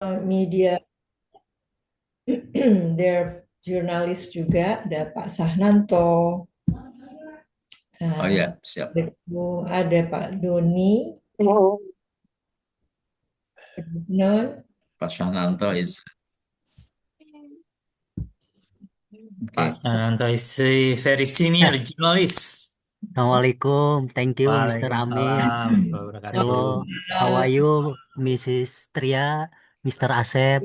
media, their jurnalis juga, ada Pak Sahnanto, Oh eh, ya, siap. ada Pak Doni, Oh, non, Pak Shananto is Pak okay. Sananto is a very senior journalist. Assalamualaikum. Thank you, Mr. Amin. Waalaikumsalam warahmatullahi wabarakatuh. Hello, how are you, Mrs. Tria, Mr. Asep?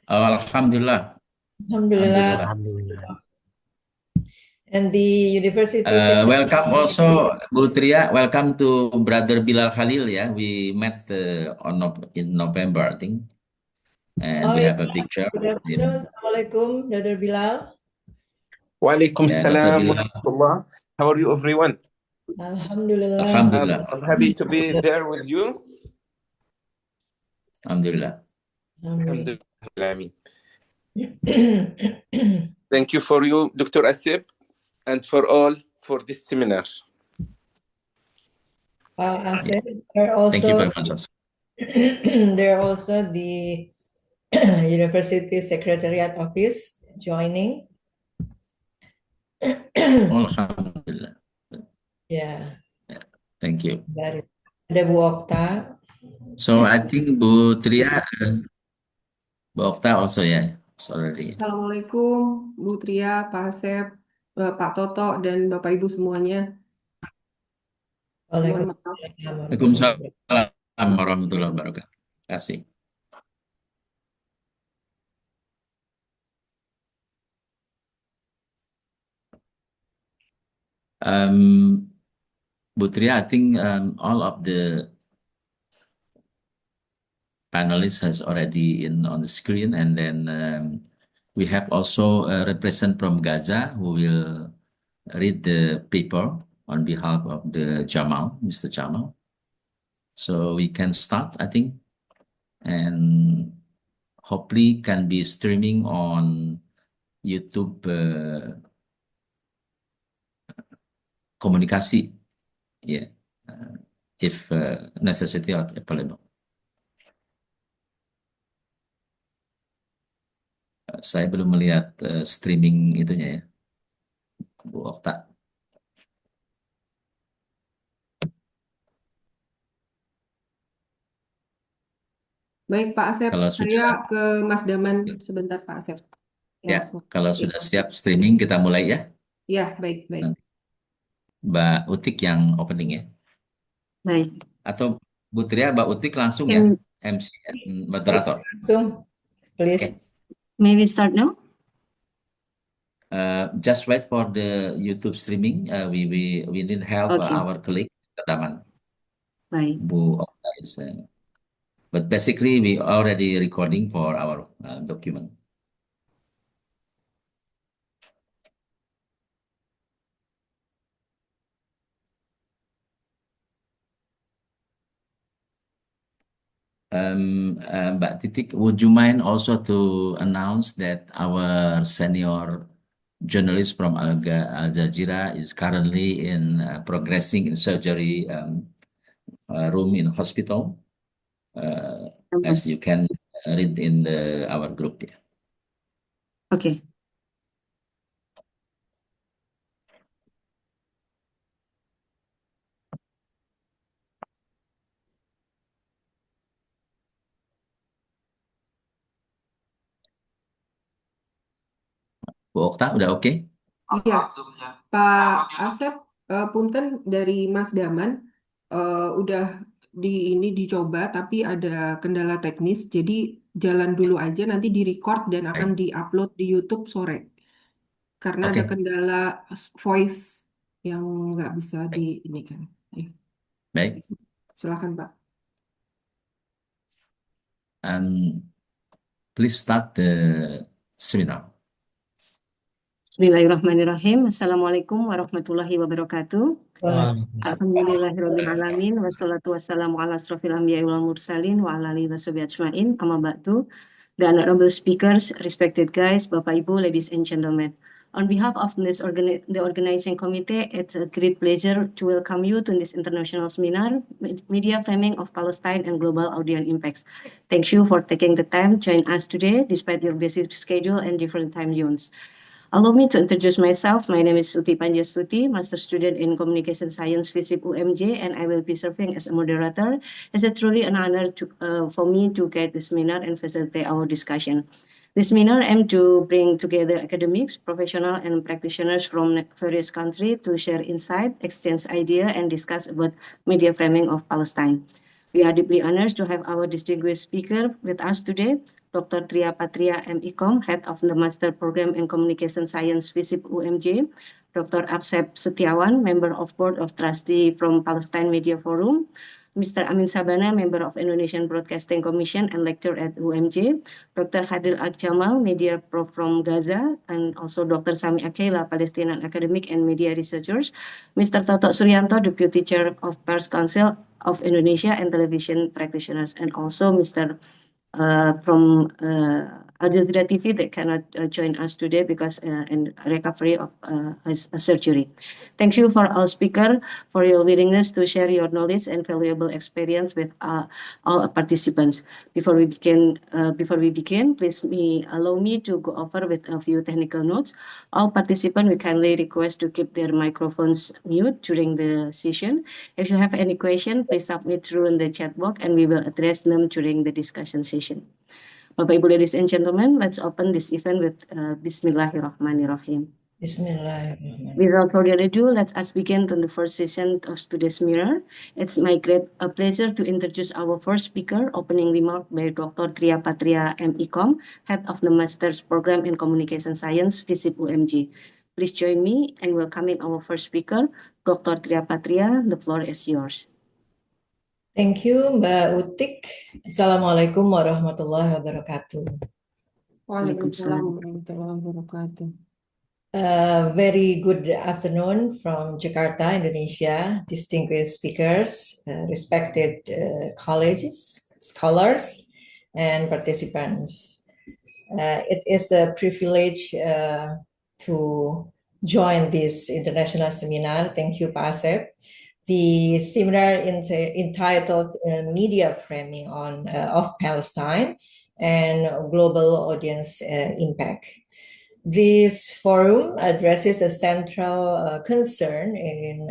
Oh, Alhamdulillah. Alhamdulillah. Alhamdulillah. Alhamdulillah. And the university Welcome also Bu Tria. Welcome to Brother Bilal Khalil. Yeah, we met in November, I think, and Oh we ya, have a picture. good afternoon. Assalamualaikum, Brother Bilal. Walaikum Yeah, Dr. salam wa Bilal. rahmatullah. How are you, everyone? Alhamdulillah. Alhamdulillah. I'm happy to be there with you. Alhamdulillah. Alhamdulillah. Alhamdulillah. Amin. Thank you for you, Dr. Asip, and for all for this seminar. Asep, there Thank you also very much. Also. there are also the University Secretariat Office joining. Alhamdulillah. Ya, Thank you. ada Bu Okta. So I think Bu Tria, Bu Okta also already. Assalamualaikum, Bu Tria, Pak Asep, Pak Toto, dan Bapak Ibu semuanya. Mohon maaf. Waalaikumsalam warahmatullahi wabarakatuh. Terima kasih. Bu Tria, I think all of the panelists has already on the screen, and then we have also a representative from Gaza who will read the paper on behalf of the Jamal, Mr. Jamal. So we can start, I think, and hopefully can be streaming on YouTube komunikasi, if necessity or available. Saya belum melihat streaming itunya ya, Bu Okta. Baik, Pak Asep, Kalau saya ke Mas Daman sebentar, Pak Asep. Ya, Langsung. kalau sudah siap streaming kita mulai ya. Ya, baik. Mbak Utik yang opening ya. Baik. Atau Bu Tria, Mbak Utik langsung ya, MC, moderator. Langsung, please. Okay. May we start now? Just wait for the YouTube streaming. We need help Okay. our colleague Daman. Baik. Bu Okta is, but basically we already recording for our document. Mbak Titik, would you mind also to announce that our senior journalist from Al Jazeera is currently in progressing in surgery room in hospital, as you can read in our group. Yeah. Okay. Bu Okta, udah oke? Iya, Pak Asep, punten dari Mas Daman, udah dicoba tapi ada kendala teknis, jadi jalan dulu aja, nanti di-record dan akan di-upload di YouTube sore. Karena ada kendala voice yang nggak bisa ini kan. Baik. Silakan, Pak. Please start the seminar. Bismillahirrahmanirrahim. Assalamualaikum warahmatullahi wabarakatuh. Alhamdulillahirrahmanirrahim. Wassalatu wassalamu ala asrofil anbiya'i wal mursalin wa ala alihi washabihi ajma'in. Amma ba'du. The honorable speakers, respected guys, Bapak Ibu, ladies and gentlemen. On behalf of the organizing committee, it's a great pleasure to welcome you to this international seminar, Media Framing of Palestine and Global Audience Impacts. Thank you for taking the time to join us today, despite your busy schedule and different time zones. Allow me to introduce myself. My name is Suti Panjastuti, Master Student in Communication Science, FISIP UMJ, and I will be serving as a moderator. It's truly an honor for me to guide the seminar and facilitate our discussion. This seminar aims to bring together academics, professionals, and practitioners from various countries to share insight, exchange ideas, and discuss about media framing of Palestine. We are deeply honored to have our distinguished speaker with us today, Dr. Tria Patria M.Com, Head of the Master Program in Communication Science, FISIP UMJ, Dr. Absep Setiawan, Member of Board of Trustees from Palestine Media Forum, Mr. Amin Sabana, Member of Indonesian Broadcasting Commission and Lecturer at UMJ, Dr. Hadil Al-Jamal, Media Prof from Gaza, and also Dr. Sami Akela, Palestinian academic and media researchers, Mr. Toto Suryanto, Deputy Chair of Press Council of Indonesia and television practitioners, and also Mr. From Al Jazeera TV that cannot join us today because in recovery of a surgery. Thank you for all speakers for your willingness to share your knowledge and valuable experience with all participants. Before we begin, please allow me to go over with a few technical notes. All participants we kindly request to keep their microphones mute during the session. If you have any question, please submit through in the chat box and we will address them during the discussion session. Bapak Ibu, ladies and gentlemen, let's open this event with Bismillahirrahmanirrahim. Bismillahirrahmanirrahim. Without further ado, let us begin on the first session of today's seminar. It's my great pleasure to introduce our first speaker, opening remark by Dr. Tria Patria M.Com, Head of the Master's Program in Communication Science, FISIP UMJ. Please join me in welcoming our first speaker, Dr. Tria Patria. The floor is yours. Thank you, Mbak Utik. Assalamualaikum warahmatullahi wabarakatuh. Waalaikumsalam warahmatullahi wabarakatuh. Very good afternoon from Jakarta, Indonesia, distinguished speakers, respected colleagues, scholars, and participants. It is a privilege to join this international seminar. Thank you, Pak Asep. The seminar entitled Media Framing of Palestine and Global Audience Impact. This forum addresses a central concern in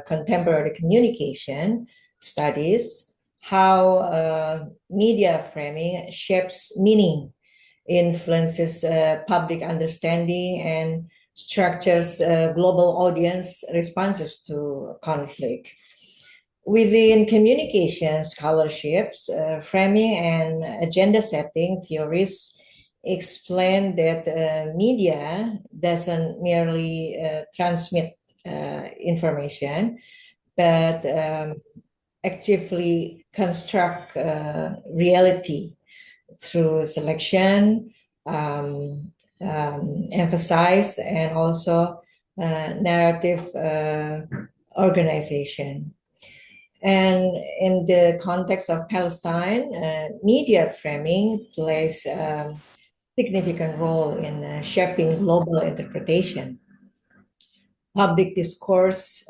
contemporary communication studies, how media framing shapes meaning, influences public understanding, and structures global audience responses to conflict. Within communication scholarships, framing and agenda setting theories explain that media doesn't merely transmit information, but actively construct reality through selection, emphasize, and also narrative organization. And in the context of Palestine, media framing plays a significant role in shaping global interpretation, public discourse,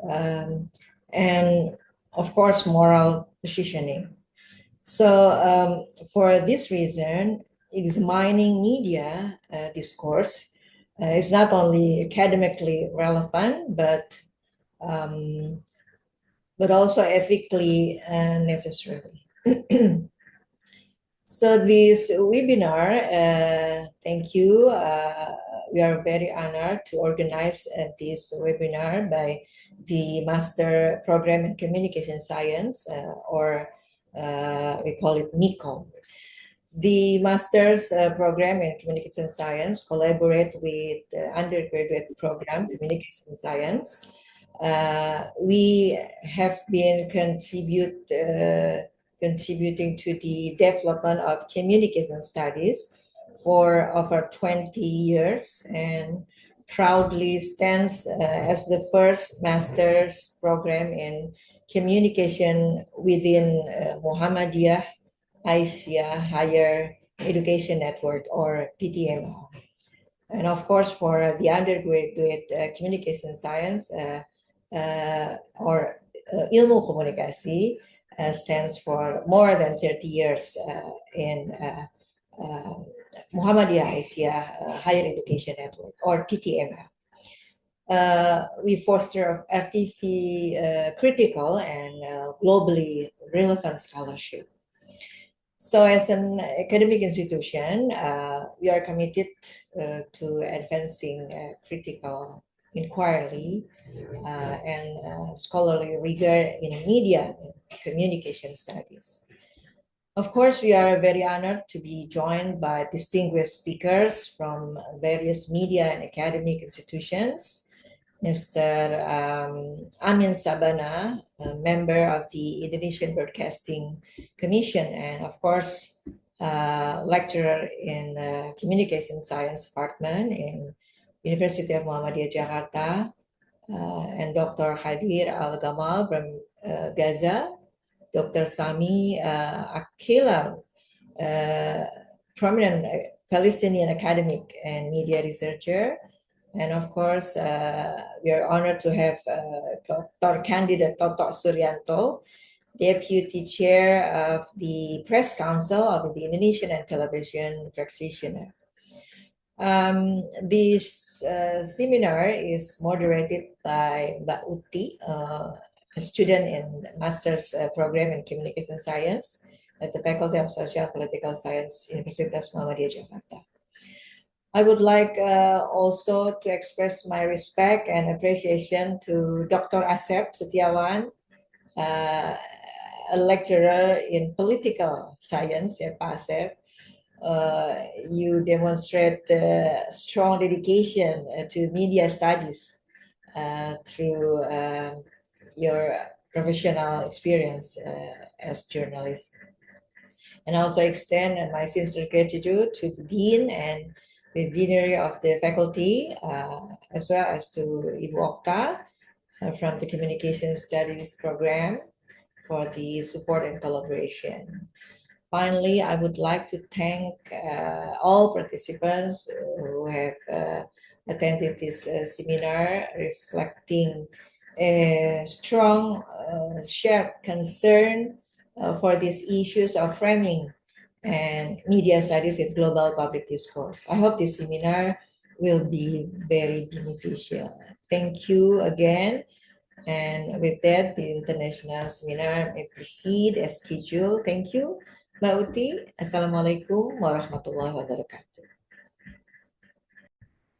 and of course, moral positioning. So for this reason, examining media discourse is not only academically relevant, but also ethically necessary. So this webinar, thank you. We are very honored to organize this webinar by the Master Program in Communication Science, or we call it MICOM. The Master's Program in Communication Science collaborate with the undergraduate program, Communication Science. We have been contributing to the development of communication studies for over 20 years and proudly stands as the first master's program in communication within Muhammadiyah Asia Higher Education Network, or PTMO. And of course, for the undergraduate communication science or ilmu komunikasi stands for more than 30 years in Muhammadiyah Asia Higher Education Network, or PTMN. We foster RTV critical and globally relevant scholarship. So as an academic institution, we are committed to advancing critical inquiry and scholarly rigor in media and communication studies. Of course, we are very honored to be joined by distinguished speakers from various media and academic institutions. Mr. Amin Sabana, a member of the Indonesian Broadcasting Commission, and of course, lecturer in the Communication Science Department in University of Muhammadiyah Jakarta, and Dr. Hadir Al-Gamal from Gaza, Dr. Sami Akila, prominent Palestinian academic and media researcher. And of course, we are honored to have Dr. Candidate Toto Suryanto, Deputy Chair of the Press Council of the Indonesian and Television Practitioner. This seminar is moderated by Mbak Uti, a student in Master's Program in Communication Science at the Faculty of Social Political Science, Universitas Muhammadiyah Jakarta. I would like also to express my respect and appreciation to Dr. Asep Setiawan, a lecturer in political science at Asep. You demonstrate strong dedication to media studies through your professional experience as journalist. And also extend my sincere gratitude to the Dean and the Deanery of the Faculty, as well as to Ibu Okta from the Communication Studies Program for the support and collaboration. Finally, I would like to thank all participants who have attended this seminar, reflecting a strong shared concern for these issues of framing and media studies in global public discourse. I hope this seminar will be very beneficial. Thank you again. And with that, the international seminar may proceed as scheduled. Thank you. Mbak Uti, Assalamualaikum warahmatullahi wabarakatuh.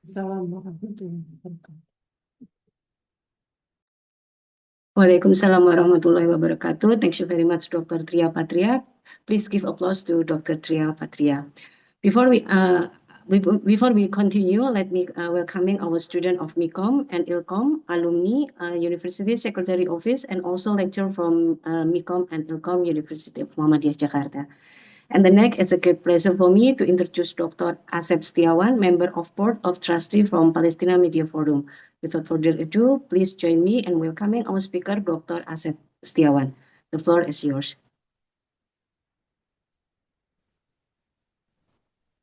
Assalamualaikum warahmatullahi wabarakatuh. Waalaikumsalam warahmatullahi wabarakatuh. Thank you very much, Dr. Tria Patria. Please give applause to Dr. Tria Patria. Before we continue, let me welcoming our student of MICOM and ILCOM, alumni, University Secretary Office, and also lecturer from MICOM and ILCOM, University of Muhammadiyah Jakarta. And the next, it's a great pleasure for me to introduce Dr. Asep Setiawan, Member of Board of Trustee from Palestina Media Forum. Without further ado, please join me in welcoming our speaker, Dr. Asep Setiawan. The floor is yours.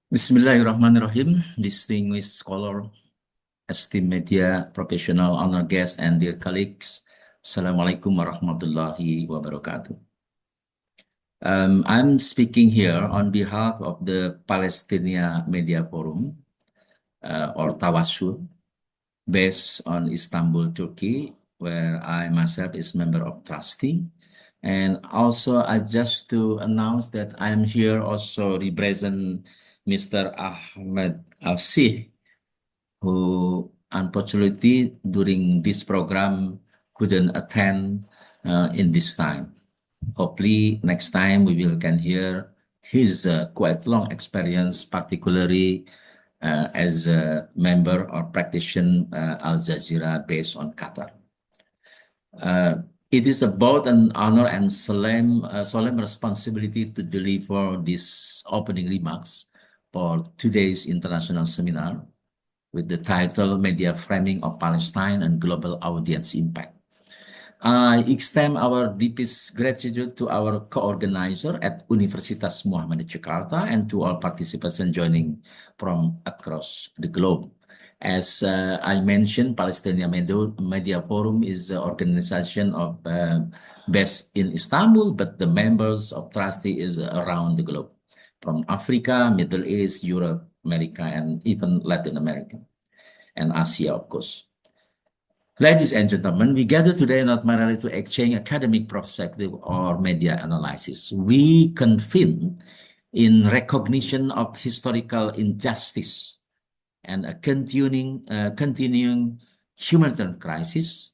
Bismillahirrahmanirrahim. Distinguished scholar, esteemed media professional, honor guests, and dear colleagues, Assalamualaikum warahmatullahi wabarakatuh. I'm speaking here on behalf of the Palestina Media Forum, or Tawassul, based on Istanbul, Turkey, where I myself is member of trustee. And also, I just to announce that I'm here also represent Mr. Ahmed Al-Sih, who unfortunately during this program couldn't attend in this time. Hopefully next time we can hear his quite long experience, particularly as a member or practitioner Al Jazeera based on Qatar. It is about an honor and solemn responsibility to deliver these opening remarks for today's international seminar with the title Media Framing of Palestine and Global Audience Impact. I extend our deepest gratitude to our co-organizer at Universitas Muhammadiyah Jakarta and to all participants and joining from across the globe. As I mentioned, Palestinian Media Forum is an organization of based in Istanbul, but the members of trustee is around the globe, from Africa, Middle East, Europe, America, and even Latin America, and Asia, of course. Ladies and gentlemen, we gather today not merely to exchange academic perspective or media analysis. We convene in recognition of historical injustice and a continuing humanitarian crisis,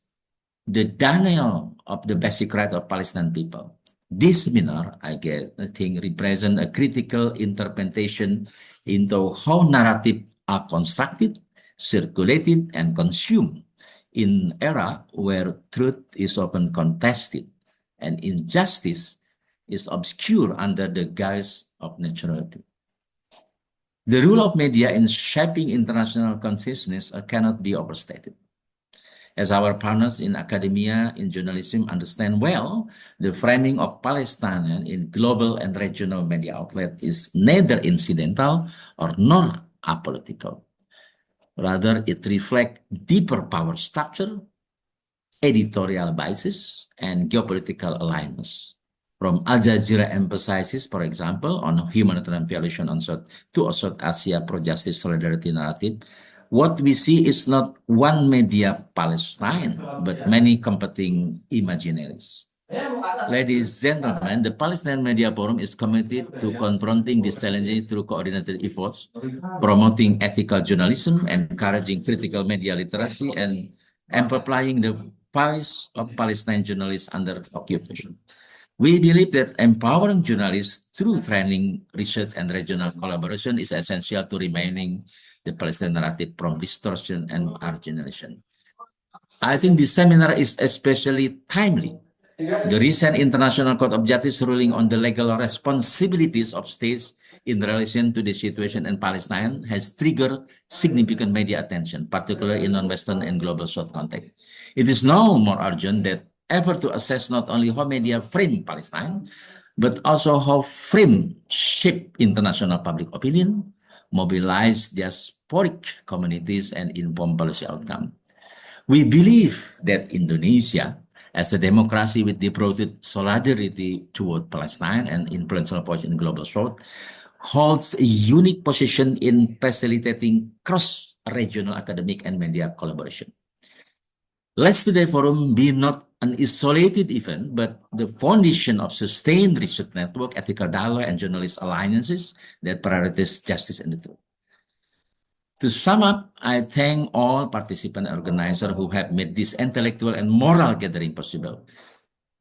the denial of the basic right of Palestinian people. This seminar, I think, represent a critical interpretation into how narratives are constructed, circulated, and consumed in era where truth is often contested and injustice is obscured under the guise of neutrality. The role of media in shaping international consciousness cannot be overstated. As our partners in academia, in journalism understand well, the framing of Palestine in global and regional media outlet is neither incidental or nor apolitical. Rather, it reflects deeper power structure, editorial biases, and geopolitical alignments. From Al Jazeera emphasizes, for example, on humanitarian violation to South Asia pro-justice solidarity narrative, what we see is not one media Palestine, but many competing imaginaries. Ladies and gentlemen, the Palestinian Media Forum is committed to confronting these challenges through coordinated efforts, promoting ethical journalism, encouraging critical media literacy, and amplifying the voice of Palestinian journalists under occupation. We believe that empowering journalists through training, research, and regional collaboration is essential to remaining the Palestinian narrative from distortion and marginalization. I think this seminar is especially timely. The recent International Court of Justice ruling on the legal responsibilities of states in relation to the situation in Palestine has triggered significant media attention, particularly in non-Western and global South context. It is now more urgent than ever to assess not only how media frame Palestine, but also how frame shape international public opinion, mobilize diasporic communities, and inform policy outcome. We believe that Indonesia, as a democracy with deep-rooted solidarity toward Palestine and influential voice in global South, holds a unique position in facilitating cross-regional academic and media collaboration. Let's Today Forum be not an isolated event, but the foundation of sustained research network, ethical dialogue, and journalist alliances that prioritize justice and the truth. To sum up, I thank all participant organizers who have made this intellectual and moral gathering possible.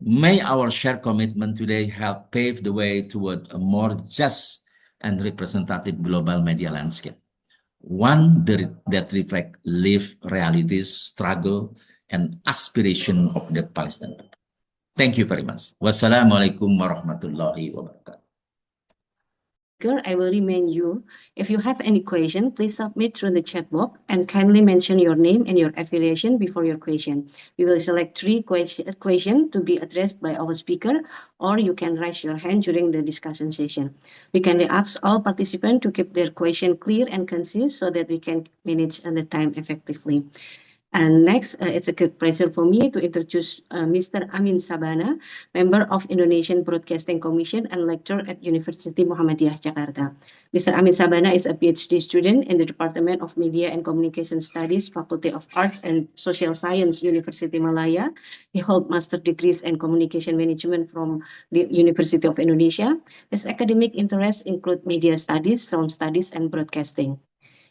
May our shared commitment today help pave the way toward a more just and representative global media landscape, one that reflects lived realities, struggle, and aspiration of the Palestinian people. Thank you very much. Wassalamualaikum warahmatullahi wabarakatuh. I will remind you, if you have any question, please submit through the chat box and kindly mention your name and your affiliation before your question. We will select 3 questions to be addressed by our speaker, or you can raise your hand during the discussion session. We kindly ask all participants to keep their question clear and concise so that we can manage the time effectively. And next, it's a great pleasure for me to introduce Mr. Amin Sabana, member of Indonesian Broadcasting Commission and lecturer at University Muhammadiyah Jakarta. Mr. Amin Sabana is a PhD student in the Department of Media and Communication Studies, Faculty of Arts and Social Science, University Malaya. He holds master degrees in Communication Management from the University of Indonesia. His academic interests include media studies, film studies, and broadcasting.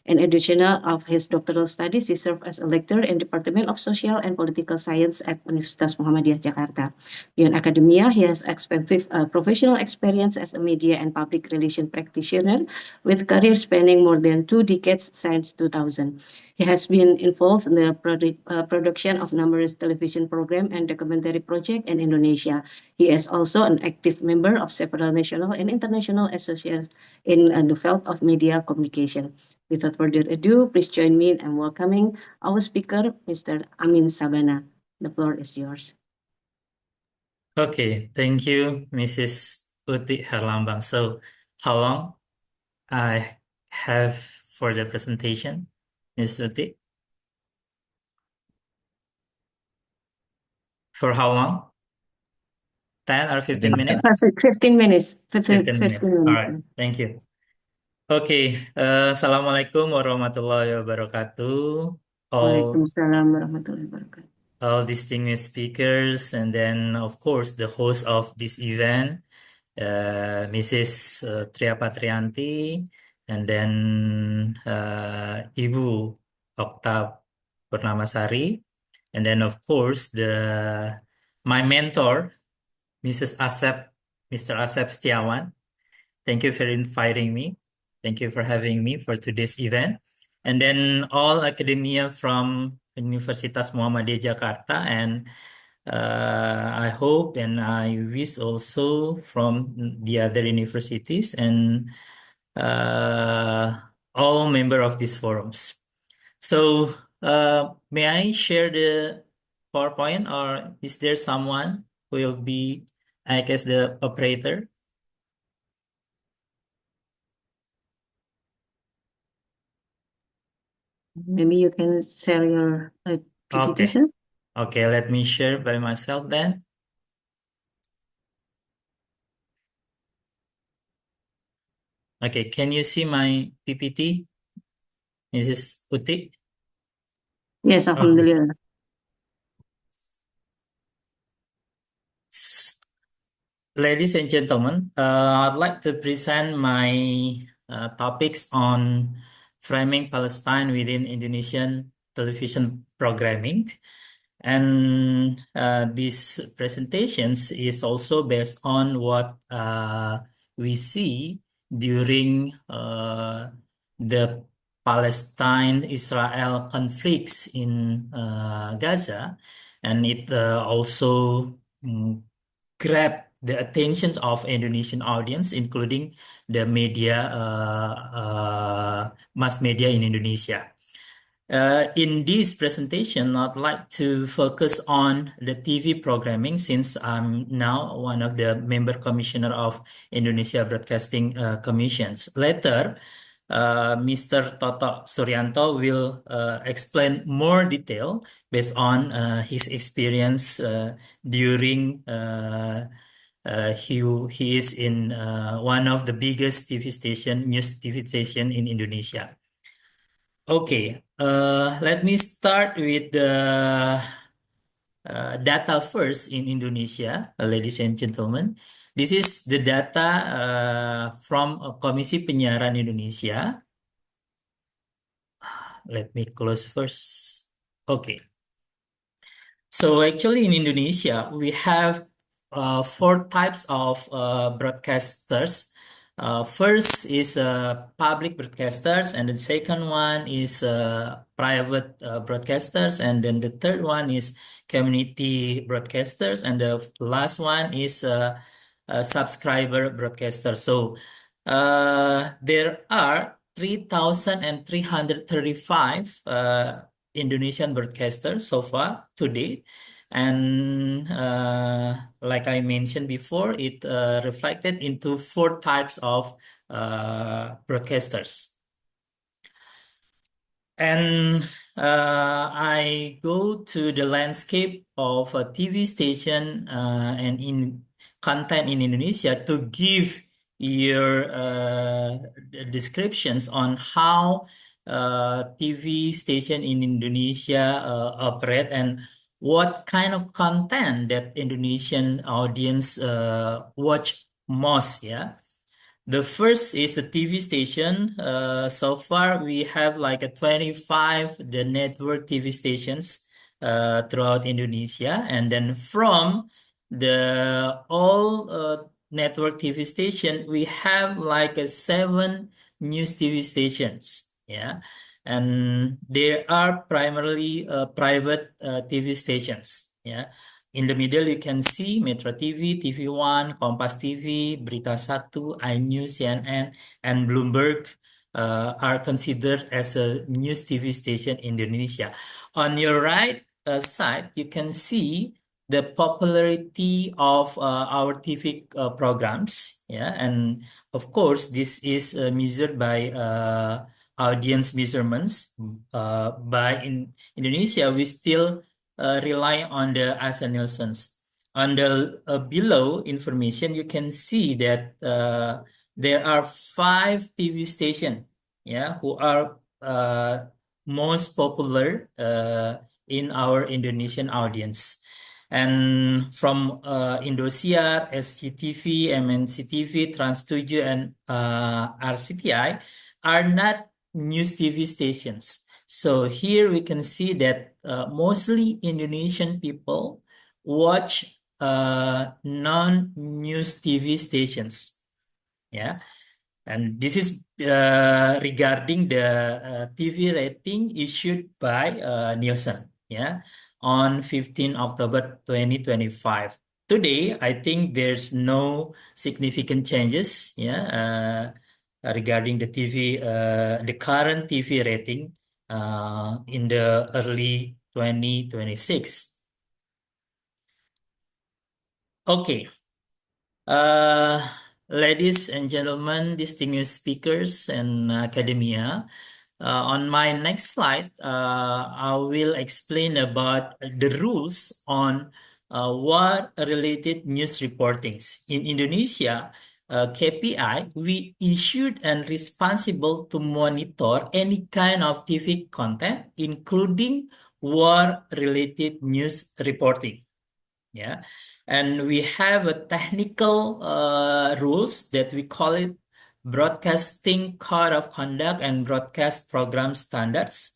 In addition of his doctoral studies, he served as a lecturer in Department of Social and Political Science at Universitas Muhammadiyah Jakarta. Beyond academia, he has extensive professional experience as a media and public relations practitioner with career spanning more than 2 decades since 2000. He has been involved in the production of numerous television programs and documentary projects in Indonesia. He is also an active member of several national and international associations in the field of media communication. Without further ado, please join me in welcoming our speaker, Mr. Amin Sabana. The floor is yours. Okay, thank you, Mrs. Uti Herlambang. So, how long I have for the presentation, Mrs. Uti? For how long? 10 or 15 minutes? 15 minutes. 15 minutes. All right, Minutes. thank you. Okay, Assalamualaikum warahmatullahi wabarakatuh. Waalaikumsalam warahmatullahi wabarakatuh. All distinguished speakers, and then, of course, the host of this event, Mrs. Tria Patrianti, and then Ibu Okta Purnamasari, and then, of course, my mentor, Mr. Asep Setiawan. Thank you for inviting me. Thank you for having me for today's event. And then all academia from Universitas Muhammadiyah Jakarta, and I hope and I wish also from the other universities and all member of these forums. So may I share the PowerPoint, or is there someone who will be, I guess, the operator? Maybe you can share your PPT, Okay. sir. Okay, let me share by myself then. Okay, can you see my PPT, Mrs. Uti? Yes, Okay. Alhamdulillah. Ladies and gentlemen, I'd like to present my topics on framing Palestine within Indonesian television programming. And this presentations is also based on what we see during the Palestine-Israel conflicts in Gaza, and it also grabbed the attention of Indonesian audience, including the media, mass media in Indonesia. In this presentation, I'd like to focus on the TV programming, since I'm now one of the member commissioner of Indonesia Broadcasting Commissions. Later, Mr. Toto Suryanto will explain more detail based on his experience during he is in one of the biggest news TV station in Indonesia. Okay, let me start with the data first in Indonesia, ladies and gentlemen. This is the data from Komisi Penyiaran Indonesia. Let me close first. Okay. So actually in Indonesia, we have 4 types of broadcasters. First is public broadcasters, and the second one is private broadcasters, and then the third one is community broadcasters, and the last one is subscriber broadcasters. So there are 3,335 Indonesian broadcasters so far to date. And like I mentioned before, it reflected into 4 types of broadcasters. And I go to the landscape of a TV station and in content in Indonesia to give your descriptions on how TV station in Indonesia operate, and what kind of content that Indonesian audience watch most. Yeah. The first is the TV station. So far, we have like a 25 the network TV stations throughout Indonesia, and then from the all network TV station, we have like a 7 news TV stations. Yeah, and there are primarily private TV stations. Yeah. In the middle, you can see Metro TV, TV One, Kompas TV, Berita Satu, iNews, CNN, and Bloomberg are considered as a news TV station in Indonesia. On your right side, you can see the popularity of our TV programs. Yeah, and of course, this is measured by audience measurements. By in Indonesia, we still rely on the Asa Nielsen's. On the below information, you can see that there are 5 TV stations, yeah, who are most popular in our Indonesian audience. And from Indosiar, SCTV, MNC TV, Trans7, and RCTI are not news TV stations. So here we can see that mostly Indonesian people watch non-news TV stations. Yeah. And this is regarding the TV rating issued by Nielsen, yeah, on 15 October 2025. Today, I think there's no significant changes, yeah, regarding the the current TV rating in the early 2026. Okay. Ladies and gentlemen, distinguished speakers and academia, on my next slide, I will explain about the rules on war-related news reportings. In Indonesia, KPI, we issued and responsible to monitor any kind of TV content, including war-related news reporting. Yeah, and we have a technical rules that we call it Broadcasting Code of Conduct and Broadcast Program Standards,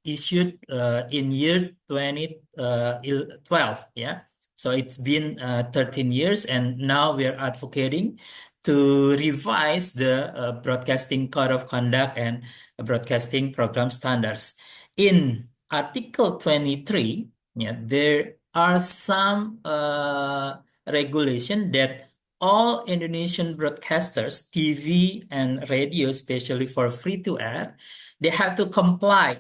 issued in year 2012. Yeah, so it's been 13 years, and now we are advocating to revise the Broadcasting Code of Conduct and Broadcasting Program Standards. In Article 23, yeah, there are some regulation that all Indonesian broadcasters, TV and radio, especially for free-to-air, they have to comply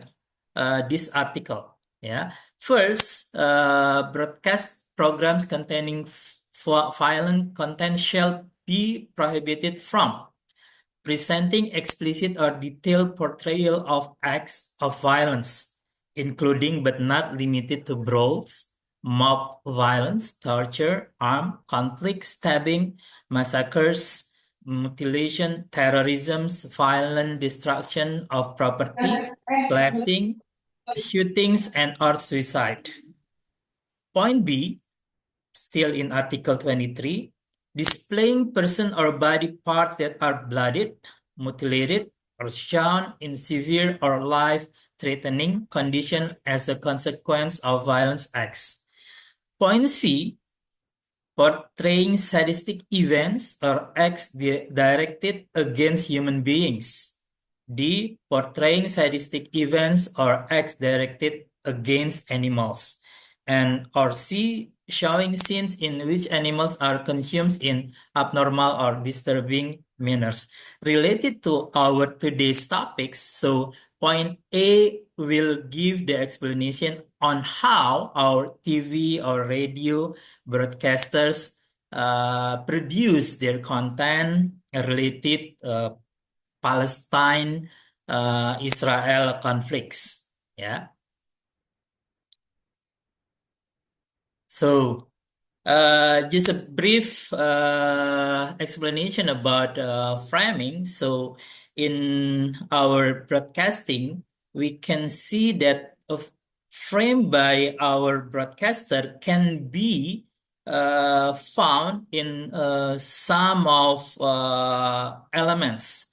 this article. Yeah, first, broadcast programs containing violent content shall be prohibited from presenting explicit or detailed portrayal of acts of violence, including but not limited to brawls, mob violence, torture, armed conflict, stabbing, massacres, mutilation, terrorism, violent destruction of property, collapsing, shootings, and or suicide. Point B, still in Article 23, displaying person or body parts that are bloodied, mutilated, or shown in severe or life-threatening condition as a consequence of violence acts. Point C, portraying sadistic events or acts directed against human beings. D, portraying sadistic events or acts directed against animals. And or C, showing scenes in which animals are consumed in abnormal or disturbing manners. Related to our today's topics, so point A will give the explanation on how our TV or radio broadcasters produce their content related Palestine Israel conflicts. Yeah. So just a brief explanation about framing. So in our broadcasting, we can see that a frame by our broadcaster can be found in some of elements.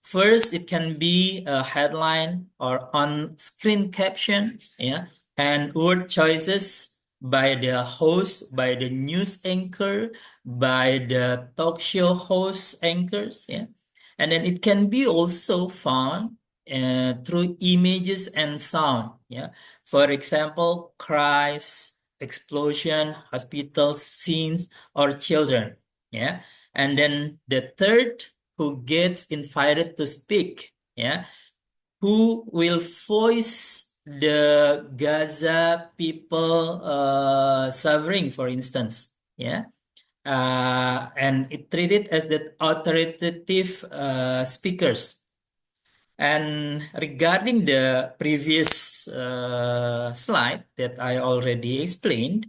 First, it can be a headline or on-screen captions, yeah, and word choices by the host, by the news anchor, by the talk show host anchors, yeah. And then it can be also found through images and sound, yeah. For example, cries, explosion, hospital scenes, or children, yeah. And then the third, who gets invited to speak, yeah, who will voice the Gaza people suffering, for instance, yeah, and it treated as the authoritative speakers. And regarding the previous slide that I already explained,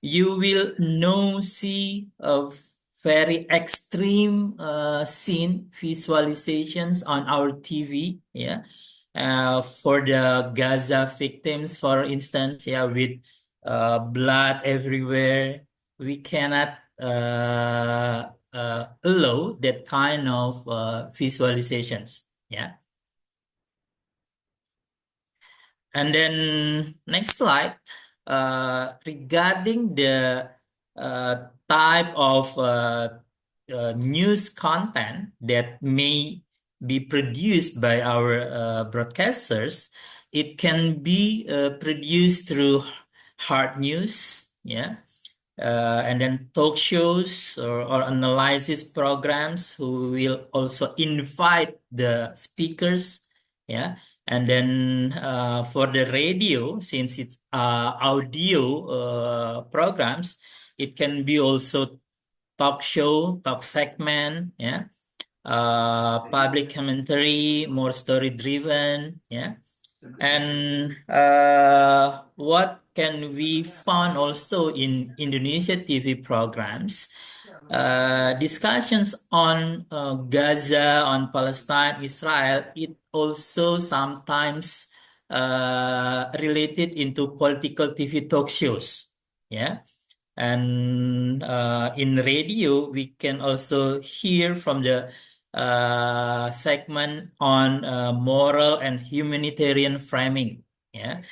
you will now see a very extreme scene visualizations on our TV, yeah. For the Gaza victims, for instance, yeah, with blood everywhere, we cannot allow that kind of visualizations, yeah. And then next slide, regarding the type of news content that may be produced by our broadcasters, it can be produced through hard news, yeah, and then talk shows or analysis programs who will also invite the speakers, yeah. And then for the radio, since it's audio programs, it can be also talk show, talk segment, yeah. Public commentary, more story driven, yeah. And what can we find also in Indonesia TV programs? Discussions on Gaza, on Palestine, Israel, it also sometimes related into political TV talk shows. Yeah. And in radio, we can also hear from the segment on moral and humanitarian framing. Yeah.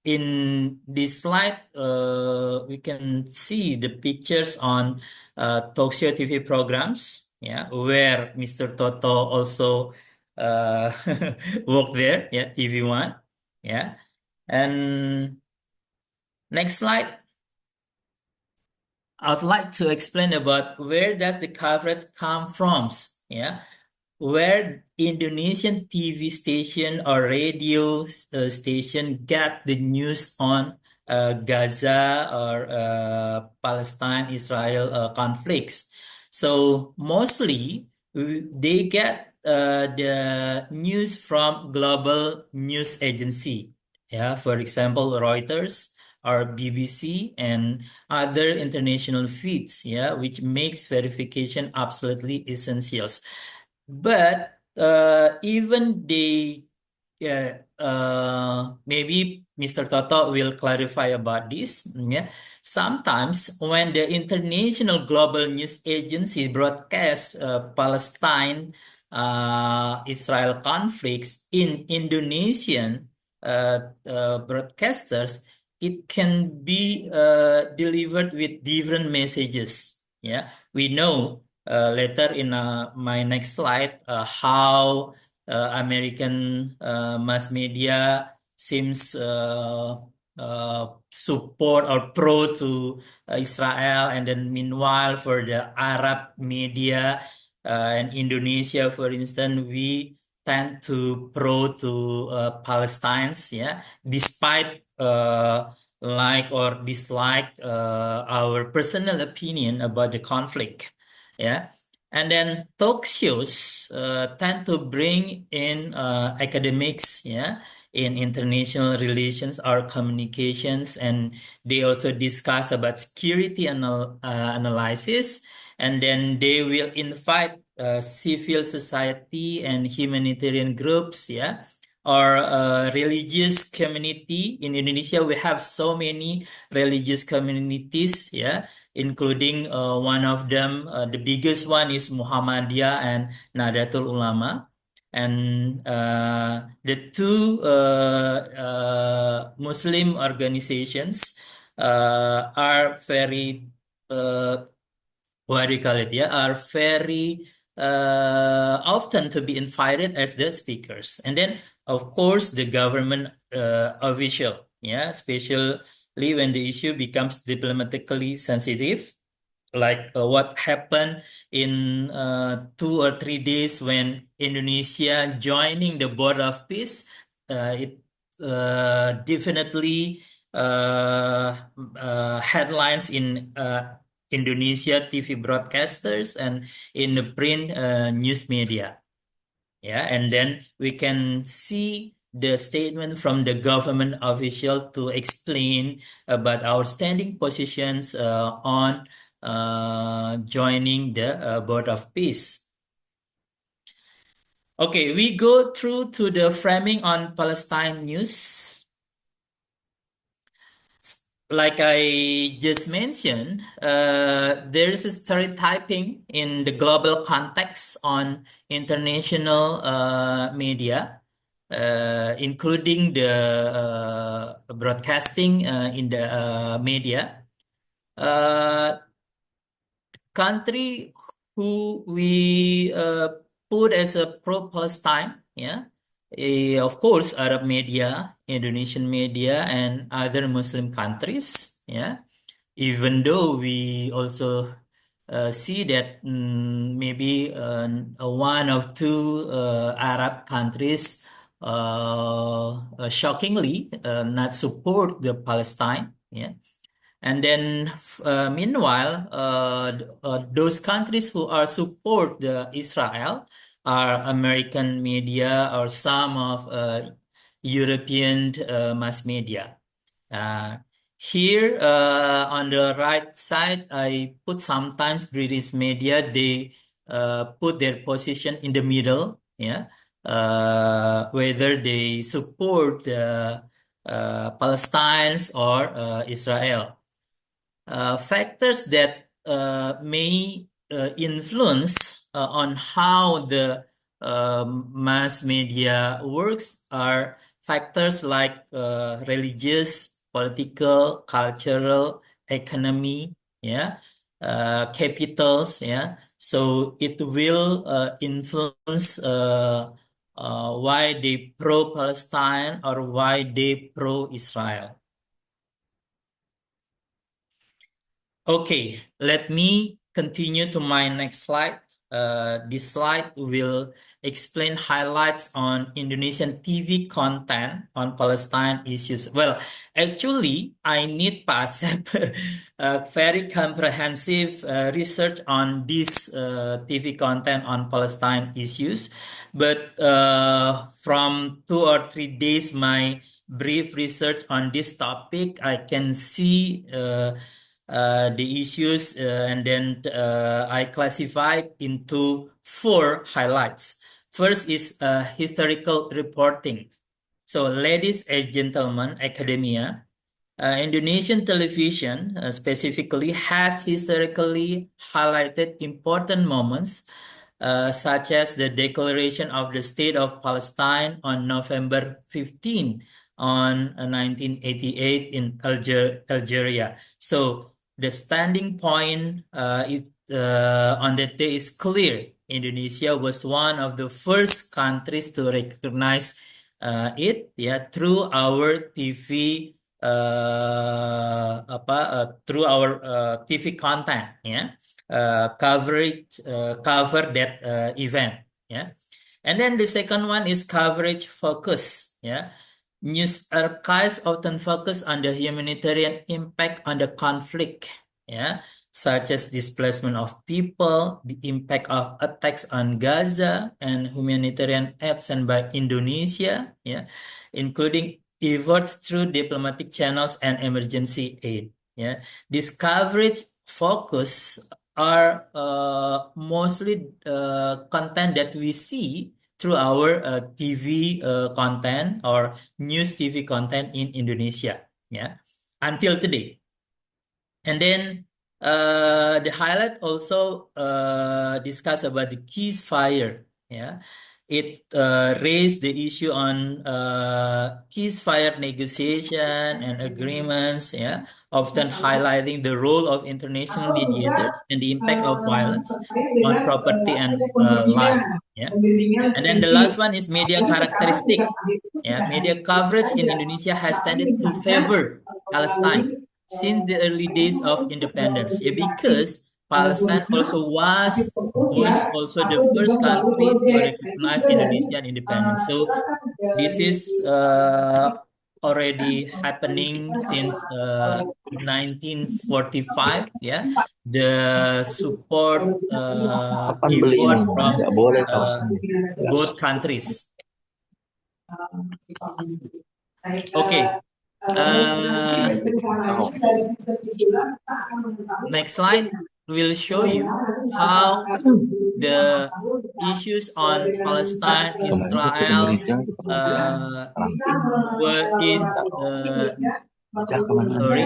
In this slide, we can see the pictures on talk show TV programs, yeah, where Mr. Toto also worked there, yeah, TV1, yeah. And next slide, I'd like to explain about where does the coverage come from, yeah. Where Indonesian TV station or radio station get the news on Gaza or Palestine-Israel conflicts. So mostly they get the news from global news agency. Yeah, for example, Reuters or BBC and other international feeds, yeah, which makes verification absolutely essential. But even they, maybe Mr. Toto will clarify about this. Yeah, sometimes when the international global news agencies broadcast Palestine, Israel conflicts in Indonesian broadcasters, it can be delivered with different messages. Yeah, we know later in my next slide how American mass media seems support or pro to Israel, and then meanwhile for the Arab media and Indonesia, for instance, we tend to pro to Palestinians, yeah, despite like or dislike our personal opinion about the conflict, yeah. And then talk shows tend to bring in academics, yeah, in international relations or communications, and they also discuss about security analysis, and then they will invite civil society and humanitarian groups, yeah, or religious community. In Indonesia, we have so many religious communities, yeah, including one of them, the biggest one is Muhammadiyah and Nahdlatul Ulama. And the two Muslim organizations are very, what do you call it? Yeah, are very often to be invited as the speakers. And then, of course, the government official, yeah, especially when the issue becomes diplomatically sensitive, like what happened in 2 or 3 days when Indonesia joining the Board of Peace it definitely headlines in Indonesia TV broadcasters and in the print news media. Yeah, and then we can see the statement from the government official to explain about our standing positions on joining the Board of Peace. Okay, we go through to the framing on Palestine news. Like I just mentioned, there is a stereotyping in the global context on international media, including the broadcasting in the media. Country who we put as a pro-Palestine, of course, Arab media, Indonesian media, and other Muslim countries, even though we also see that maybe one of two Arab countries shockingly not support the Palestine, And then, meanwhile, those countries who are support the Israel are American media or some of European mass media. Here on the right side, I put sometimes British media. They put their position in the middle, whether they support Palestinians or Israel. Factors that may influence on how the mass media works are factors like religious, political, cultural, economy, capitals, So it will influence why they pro-Palestine or why they pro-Israel. Okay, let me continue to my next slide. This slide will explain highlights on Indonesian TV content on Palestine issues. Well, actually, I need Pak Asep very comprehensive research on this TV content on Palestine issues. But from 2 or 3 days, my brief research on this topic, I can see the issues, and then I classified into 4 highlights. First is historical reporting. So, ladies and gentlemen, academia, Indonesian television specifically has historically highlighted important moments such as the declaration of the State of Palestine on November 15 on 1988 in Algeria. So, the standing point on that day is clear. Indonesia was one of the first countries to recognize it, through our TV, through our TV content, cover that event, And then the second one is coverage focus, News archives often focus on the humanitarian impact on the conflict, such as displacement of people, the impact of attacks on Gaza, and humanitarian aid sent by Indonesia, including efforts through diplomatic channels and emergency aid. This coverage focus are mostly content that we see through our TV content or news TV content in Indonesia, until today. And then the highlight also discuss about the ceasefire, It raised the issue on ceasefire negotiation and agreements, often highlighting the role of international mediators and the impact of violence on property and life. And then the last one is media characteristic. Media coverage in Indonesia has tended to favor Palestine since the early days of independence, because Palestine also was also the first country to recognize Indonesian independence. So this is already happening since 1945. Yeah, the support Kapan beli effort ini? from Nggak boleh kaosnya. both countries. Okay. Next slide will show you how the issues on Palestine, Kemarin saya ketemu Israel, Rijal, is sorry,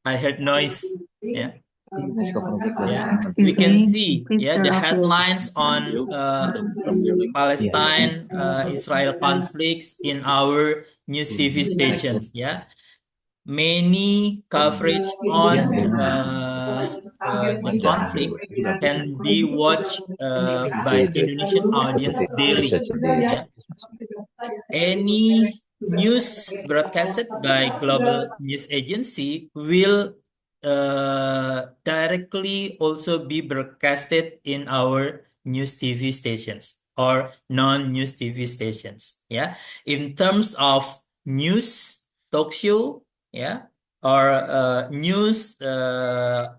I heard noise. Yeah. Yeah, we can see the headlines on Palestine, Israel conflicts in our news TV stations. Yeah, many coverage on the conflict can be watched by Indonesian audience daily. Yeah. Any news broadcasted by global news agency will directly also be broadcasted in our news TV stations or non-news TV stations. Yeah, in terms of news, talk show, yeah, or news, and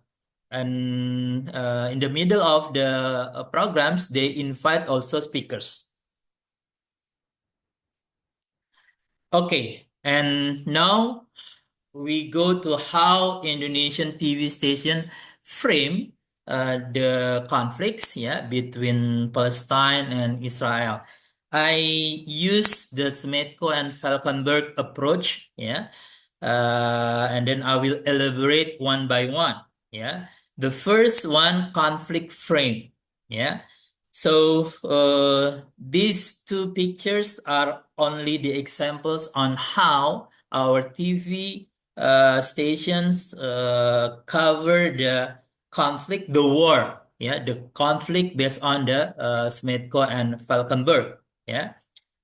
in the middle of the programs, they invite also speakers. Okay, and now we go to how Indonesian TV station frame the conflicts, between Palestine and Israel. I use the Smetko and Falkenberg approach, and then I will elaborate one by one. The first one, conflict frame. So these two pictures are only the examples on how our TV stations cover the conflict, the war, the conflict based on the Smetko and Falkenberg.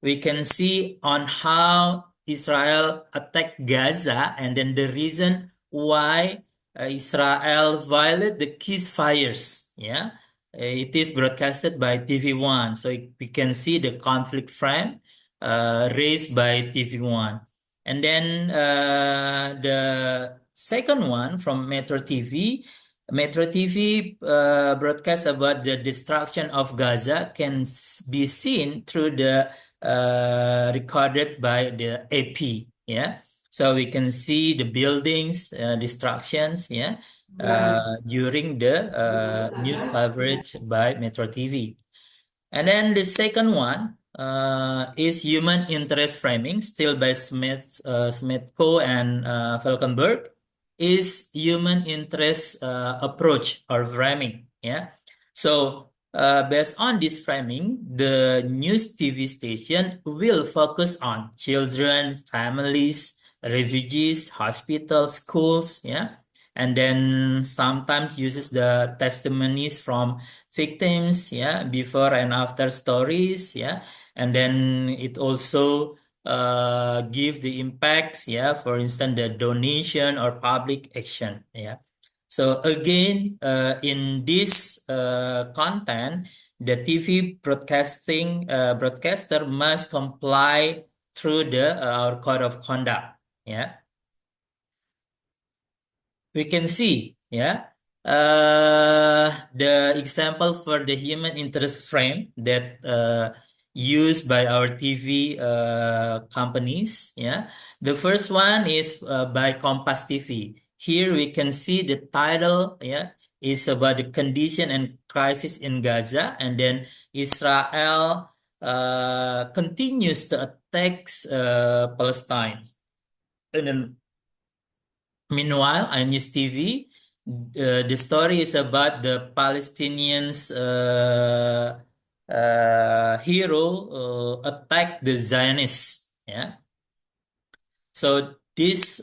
We can see on how Israel attacked Gaza and then the reason why Israel violated the ceasefires. It is broadcasted by TV1, so we can see the conflict frame raised by TV1. And then the second one from Metro TV broadcast about the destruction of Gaza can be seen through the recorded by the AP. So we can see the buildings destructions. During the news coverage by Metro TV. And then the second one is human interest framing, still by Smetko and Falkenberg, is human interest approach or framing. So based on this framing, the news TV station will focus on children, families, refugees, hospitals, schools, and then sometimes uses the testimonies from victims, before and after stories, and then it also give the impacts, for instance, the donation or public action, So again, in this content, the TV broadcaster must comply through our code of conduct, we can see, the example for the human interest frame that used by our TV companies. The first one is by Kompas TV. Here we can see the title, is about the condition and crisis in Gaza, and then Israel continues to attack Palestine. And then meanwhile, iNews TV, the story is about the Palestinians hero attack the Zionists. So these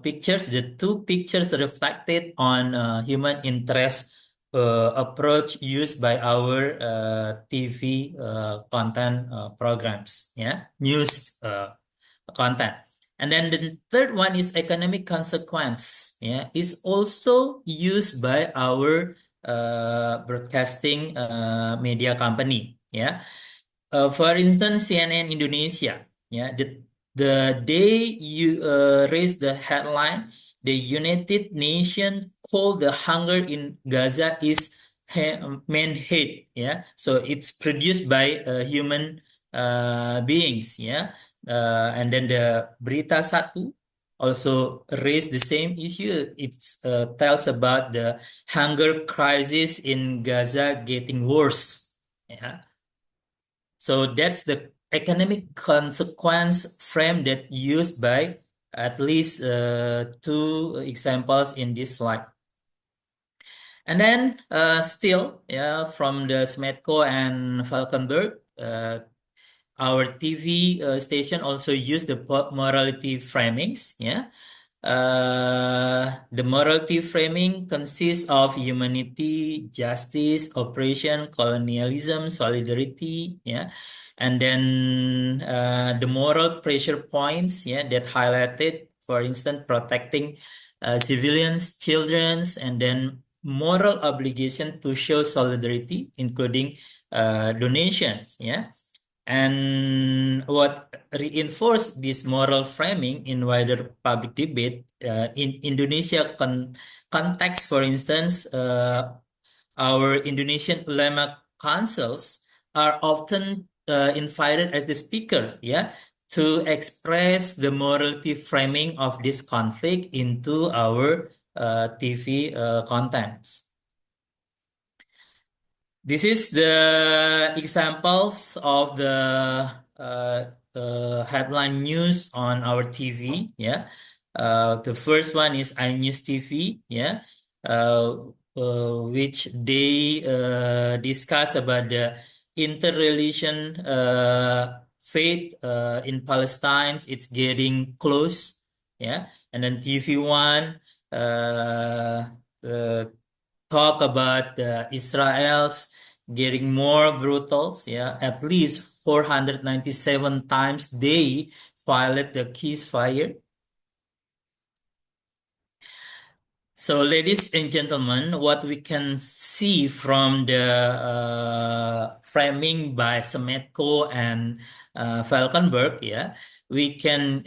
pictures, the two pictures reflected on human interest approach used by our TV content programs, news content. And then the third one is economic consequence. Yeah, is also used by our broadcasting media company. Yeah, for instance, CNN Indonesia. Yeah, the day you raise the headline, the United Nations called the hunger in Gaza is man-made. Yeah, so it's produced by human beings. Yeah. And then the Berita Satu also raised the same issue. It tells about the hunger crisis in Gaza getting worse. Yeah. So that's the economic consequence frame that used by at least two examples in this slide. And then still, yeah, from the Smetco and Falkenberg, our TV station also use the morality framings. Yeah, the morality framing consists of humanity, justice, oppression, colonialism, solidarity. Yeah, and then the moral pressure points. Yeah, that highlighted, for instance, protecting civilians, childrens, and then moral obligation to show solidarity, including donations. Yeah. And what reinforced this moral framing in wider public debate in Indonesia context, for instance, our Indonesian ulama councils are often invited as the speaker, yeah, to express the morality framing of this conflict into our TV contents. This is the examples of the headline news on our TV. Yeah, the first one is iNews TV. Yeah, which they discuss about the interreligion faith in Palestine. It's getting close. Yeah, and then TV1 talk about Israel's getting more brutal. Yeah, at least 497 times they violate the ceasefire. So, ladies and gentlemen, what we can see from the framing by Smetco and Falkenberg, yeah, we can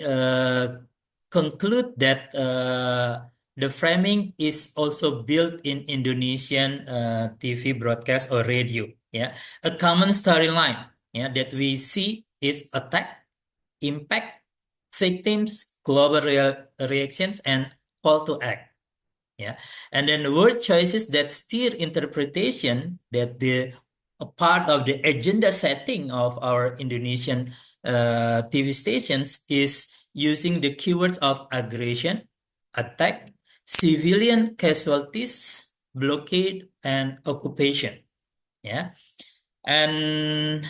conclude that the framing is also built in Indonesian TV broadcast or radio. Yeah, a common storyline, yeah, that we see is attack, impact, victims, global reactions, and call to act. Yeah, and then word choices that steer interpretation, that the a part of the agenda setting of our Indonesian TV stations is using the keywords of aggression, attack, civilian casualties, blockade, and occupation. Yeah, and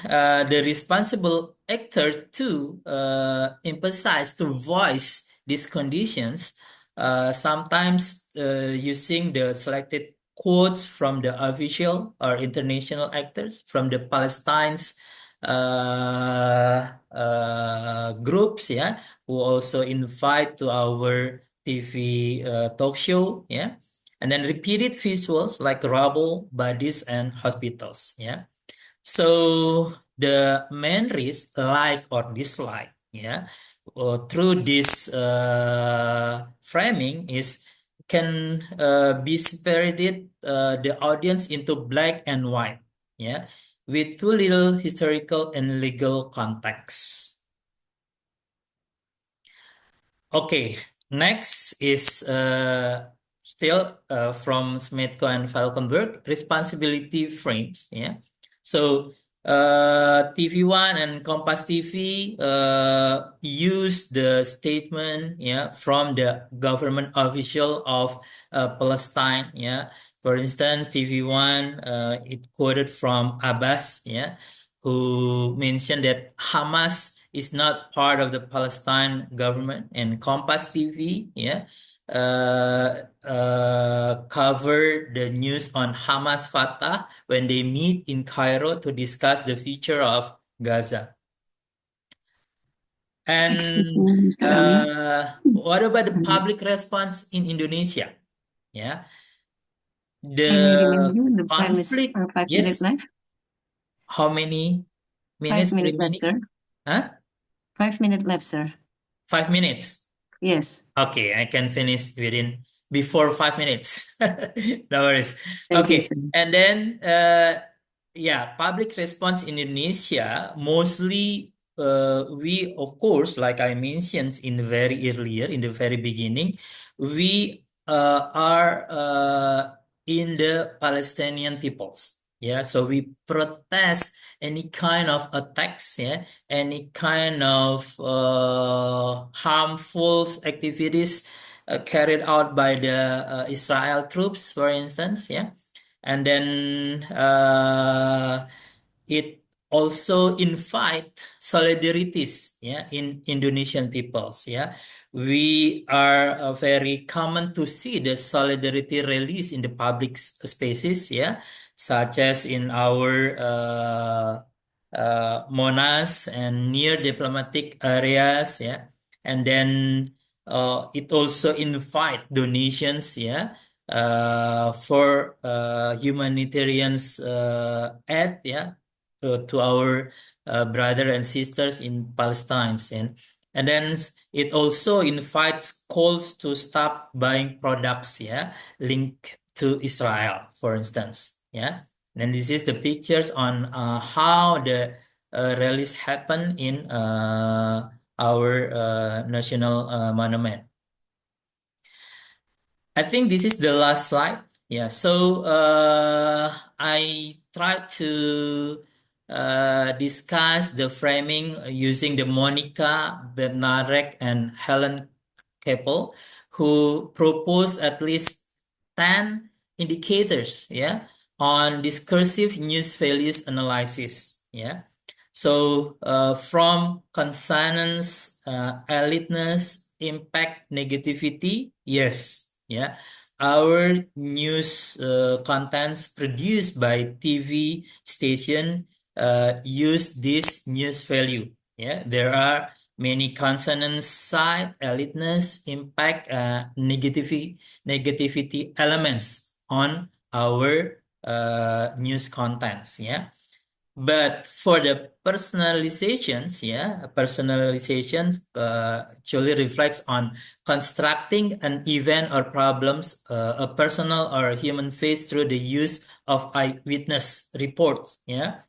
the responsible actor to emphasize, to voice these conditions, sometimes using the selected quotes from the official or international actors, from the Palestine's groups, yeah, who also invite to our TV talk show, yeah, and then repeated visuals like rubble, bodies, and hospitals, yeah. So the main risk, like or dislike, yeah, through this framing is can be separated the audience into black and white, yeah, with too little historical and legal context. Okay, next is still from Smetco and Falkenberg, responsibility frames. Yeah, so TV1 and Kompas TV use the statement, yeah, from the government official of Palestine. Yeah, for instance, TV1 it quoted from Abbas, yeah, who mentioned that Hamas is not part of the Palestine government, and Kompas TV, yeah, cover the news on Hamas Fatah when they meet in Cairo to discuss the future of Gaza. Excuse And me, Mr. Amin. what about the public response in Indonesia? Yeah, Can we remind the you the time is conflict. 5 minutes Yes. left? How many 5 minutes minutes left, remaining? sir. Huh? 5 minutes left, sir. 5 minutes. Yes. Okay, I can finish before 5 minutes. No worries. Thank you, Okay, sir. and then yeah, public response in Indonesia mostly we of course, like I mentioned in the very beginning, we are in the Palestinian peoples. Yeah, so we protest any kind of attacks, yeah, any kind of harmful activities carried out by the Israel troops, for instance, yeah, and then it also invite solidarities, yeah, in Indonesian peoples, yeah. We are very common to see the solidarity release in the public spaces, yeah, such as in our Monas and near diplomatic areas, yeah, and then it also invite donations, yeah, for humanitarians aid, yeah, to our brother and sisters in Palestine, and then it also invites calls to stop buying products, yeah, linked to Israel, for instance, yeah. And this is the pictures on how the release happened in our national monument. I think this is the last slide. Yeah, so I tried to discuss the framing using the Monica Bednarek and Helen Keppel, who proposed at least 10 indicators, yeah, on discursive news values analysis. Yeah, so from consonance, eliteness, impact, negativity, yes. Yeah, our news contents produced by TV station use this news value. Yeah, there are many consonants side, eliteness, impact, negativity elements on our news contents. Yeah. But for the personalizations, yeah, personalization actually reflects on constructing an event or problems a personal or human face through the use of eyewitness reports, yeah,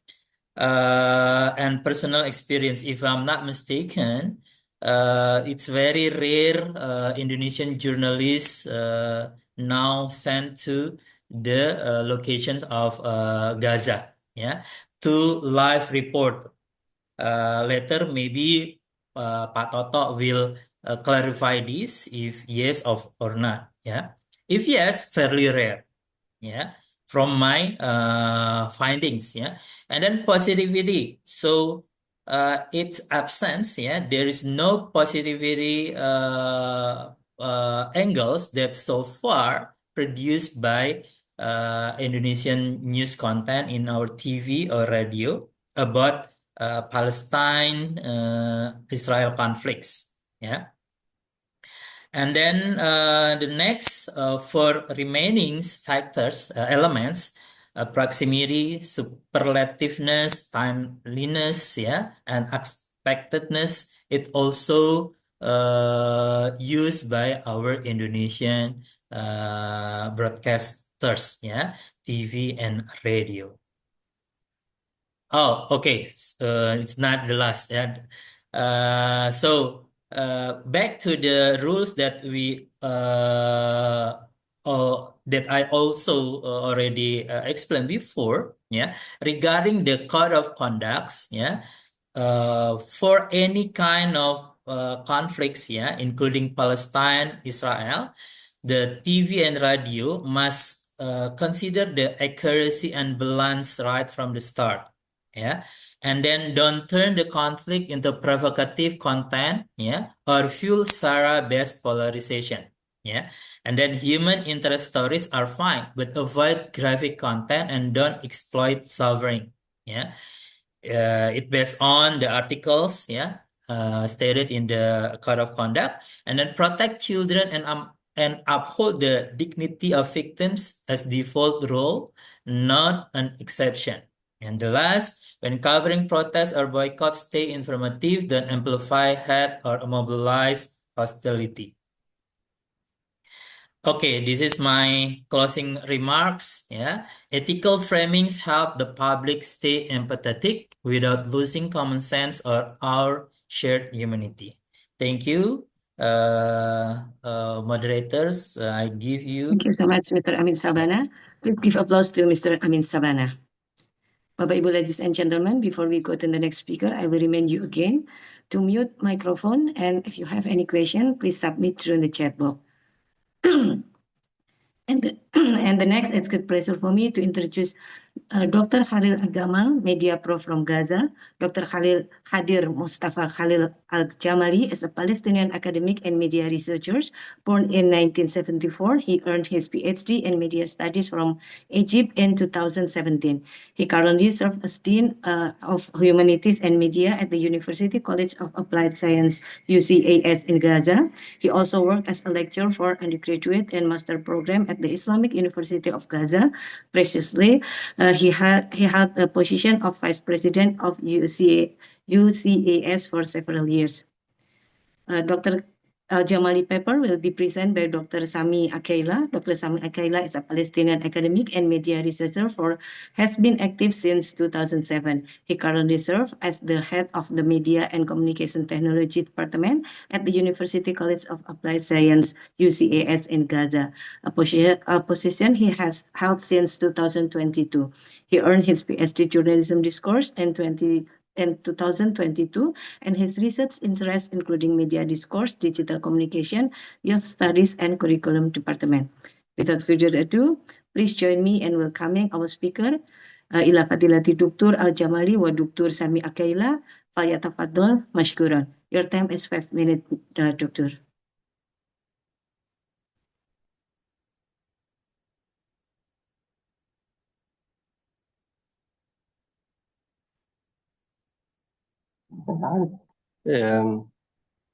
and personal experience. If I'm not mistaken, it's very rare Indonesian journalists now sent to the locations of Gaza, yeah, to live report. Later, maybe Pak Toto will clarify this if yes or not. Yeah, if yes, fairly rare. Yeah, from my findings. Yeah, and then positivity. So its absence. Yeah, there is no positivity angles that so far produced by Indonesian news content in our TV or radio about Palestine Israel conflicts. Yeah. And then the next for remaining factors, elements, proximity, superlativeness, timeliness, yeah, and expectedness, it also used by our Indonesian broadcasters, yeah, TV and radio. Oh, okay. It's not the last. Yeah. So back to the rules that we that I also already explained before. Yeah, regarding the code of conducts. Yeah, for any kind of conflicts. Yeah, including Palestine, Israel, the TV and radio must consider the accuracy and balance right from the start. Yeah, and then don't turn the conflict into provocative content, yeah, or fuel Sarah-based polarization, yeah. And then human interest stories are fine, but avoid graphic content and don't exploit suffering, yeah. It based on the articles, yeah, stated in the code of conduct, and then protect children and uphold the dignity of victims as default rule, not an exception. And the last, when covering protests or boycotts, stay informative, don't amplify hate or mobilize hostility. Okay, this is my closing remarks. Yeah, ethical framings help the public stay empathetic without losing common sense or our shared humanity. Thank you, moderators. I give you. Thank you so much, Mr. Amin Sabana. Please give applause to Mr. Amin Sabana. Bapak Ibu, ladies and gentlemen, before we go to the next speaker, I will remind you again to mute microphone, and if you have any question, please submit through the chat box. And the next, it's a pleasure for me to introduce Dr. Khalil Agamal, Media Pro from Gaza. Dr. Khalil Hadir Mustafa Khalil Al-Jamali is a Palestinian academic and media researcher. Born in 1974, he earned his PhD in media studies from Egypt in 2017. He currently serves as Dean of Humanities and Media at the University College of Applied Science, UCAS in Gaza. He also worked as a lecturer for undergraduate and master program at the Islamic University of Gaza. Previously, he held the position of Vice President of UCAS for several years. Dr. Al-Jamali paper will be presented by Dr. Sami Akaila. Dr. Sami Akaila is a Palestinian academic and media researcher has been active since 2007. He currently serves as the head of the Media and Communication Technology Department at the University College of Applied Science, UCAS in Gaza, a position he has held since 2022. He earned his PhD Journalism Discourse in 2022, and his research interests including media discourse, digital communication, youth studies, and curriculum department. Without further ado, please join me in welcoming our speaker, Ila Fadilati Dr. Al-Jamali wa Dr. Sami Akaila. Falyatafaddal mashkuran. Your time is 5 minutes, Doctor.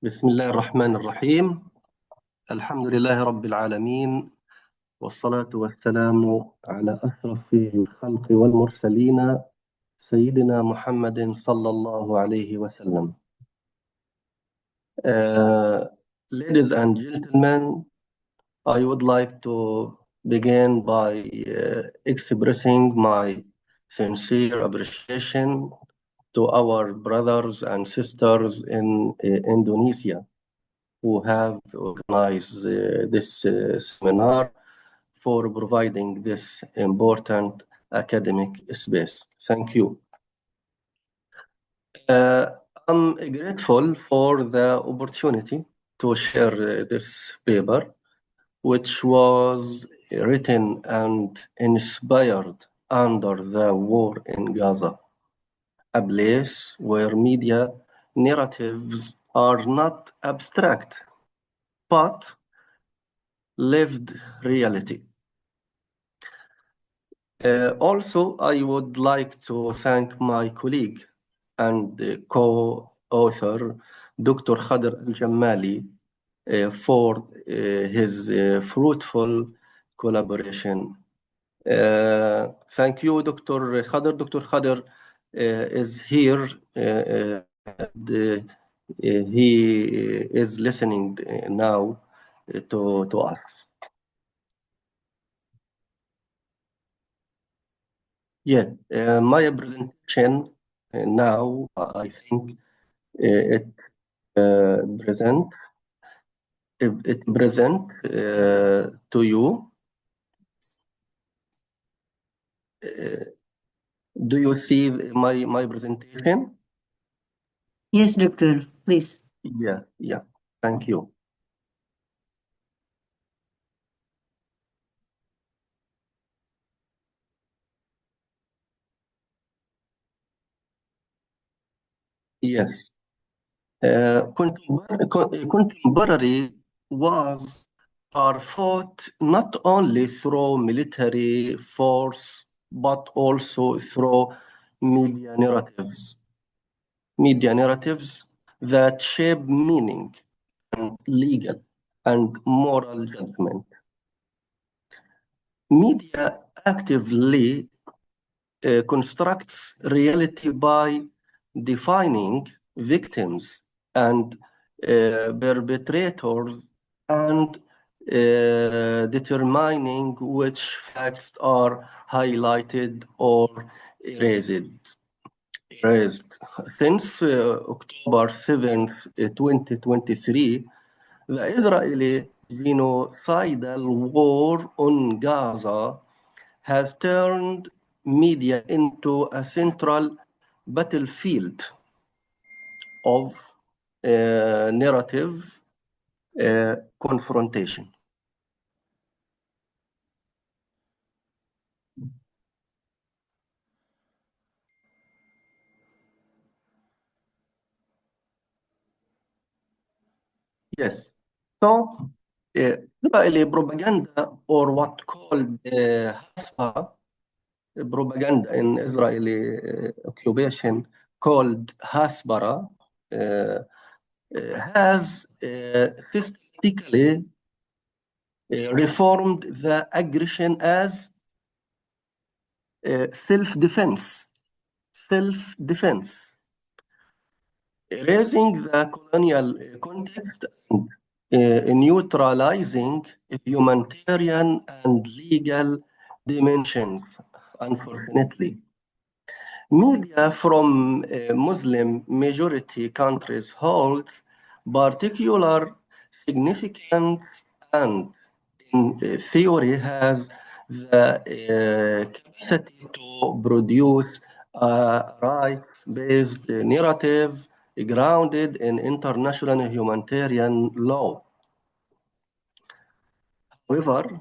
بسم الله الرحمن الرحيم. الحمد لله رب العالمين، والصلاة والسلام على أشرف الخلق والمرسلين سيدنا محمد صلى الله عليه وسلم. Ladies and gentlemen, I would like to begin by expressing my sincere appreciation to our brothers and sisters in Indonesia who have organized this seminar for providing this important academic space. Thank you. I'm grateful for the opportunity to share this paper, which was written and inspired under the war in Gaza, a place where media narratives are not abstract, but lived reality. Also, I would like to thank my colleague and co-author, Dr. Khadir Al-Jamali, for his fruitful collaboration. Thank you, Dr. Khadir. Dr. Khadir is here. He is listening now to us. Yeah, my presentation now, I think it present to you. Do you see my presentation? Yes, Doctor, please. Yeah, thank you. Yes. Contemporary wars are fought not only through military force, but also through media narratives. Media narratives that shape meaning and legal and moral judgment. Media actively constructs reality by defining victims and perpetrators and determining which facts are highlighted or erased. Since October 7th, 2023, the Israeli genocidal war on Gaza has turned media into a central battlefield of narrative confrontation. Yes. So, Israeli propaganda, or what called Hasbara, propaganda in Israeli occupation called Hasbara, has systematically reformed the aggression as self-defense, raising the colonial context and neutralizing humanitarian and legal dimensions, unfortunately. Media from Muslim majority countries holds particular significance and in theory has the capacity to produce a rights-based narrative grounded in international humanitarian law. However,